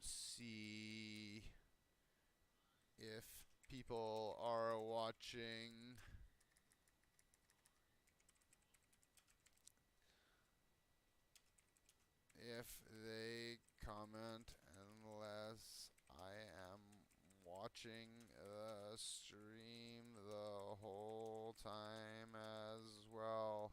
S2: see if people are watching. If they comment unless I am watching the stream the whole time as well.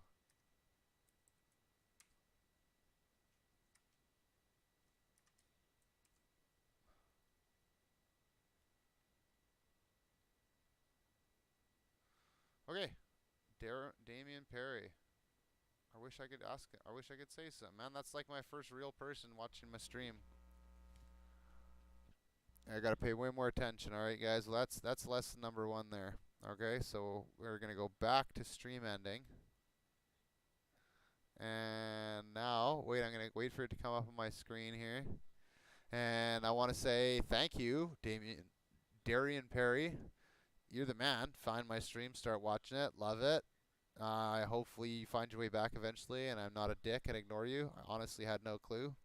S2: Okay, Damian Perry. I wish I could ask. I wish I could say something, man. That's like my first real person watching my stream. I gotta pay way more attention. All right, guys. Well, that's lesson number 1 there. Okay, so we're gonna go back to stream ending. And now, wait, I'm going to wait for it to come up on my screen here. And I want to say thank you, Darian Perry. You're the man. Find my stream, start watching it, love it. Hopefully you find your way back eventually and I'm not a dick and ignore you. I honestly had no clue.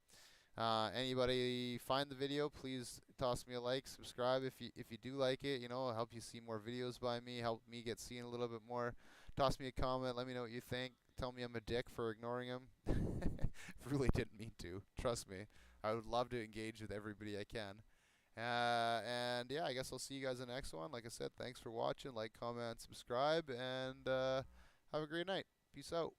S2: Anybody find the video, please toss me a like, subscribe if you do like it. You know, it'll help you see more videos by me, help me get seen a little bit more. Toss me a comment, let me know what you think. Tell me I'm a dick for ignoring him. Really didn't mean to. Trust me. I would love to engage with everybody I can. And yeah, I guess I'll see you guys in the next one. Like I said, thanks for watching. Like, comment, subscribe, and have a great night. Peace out.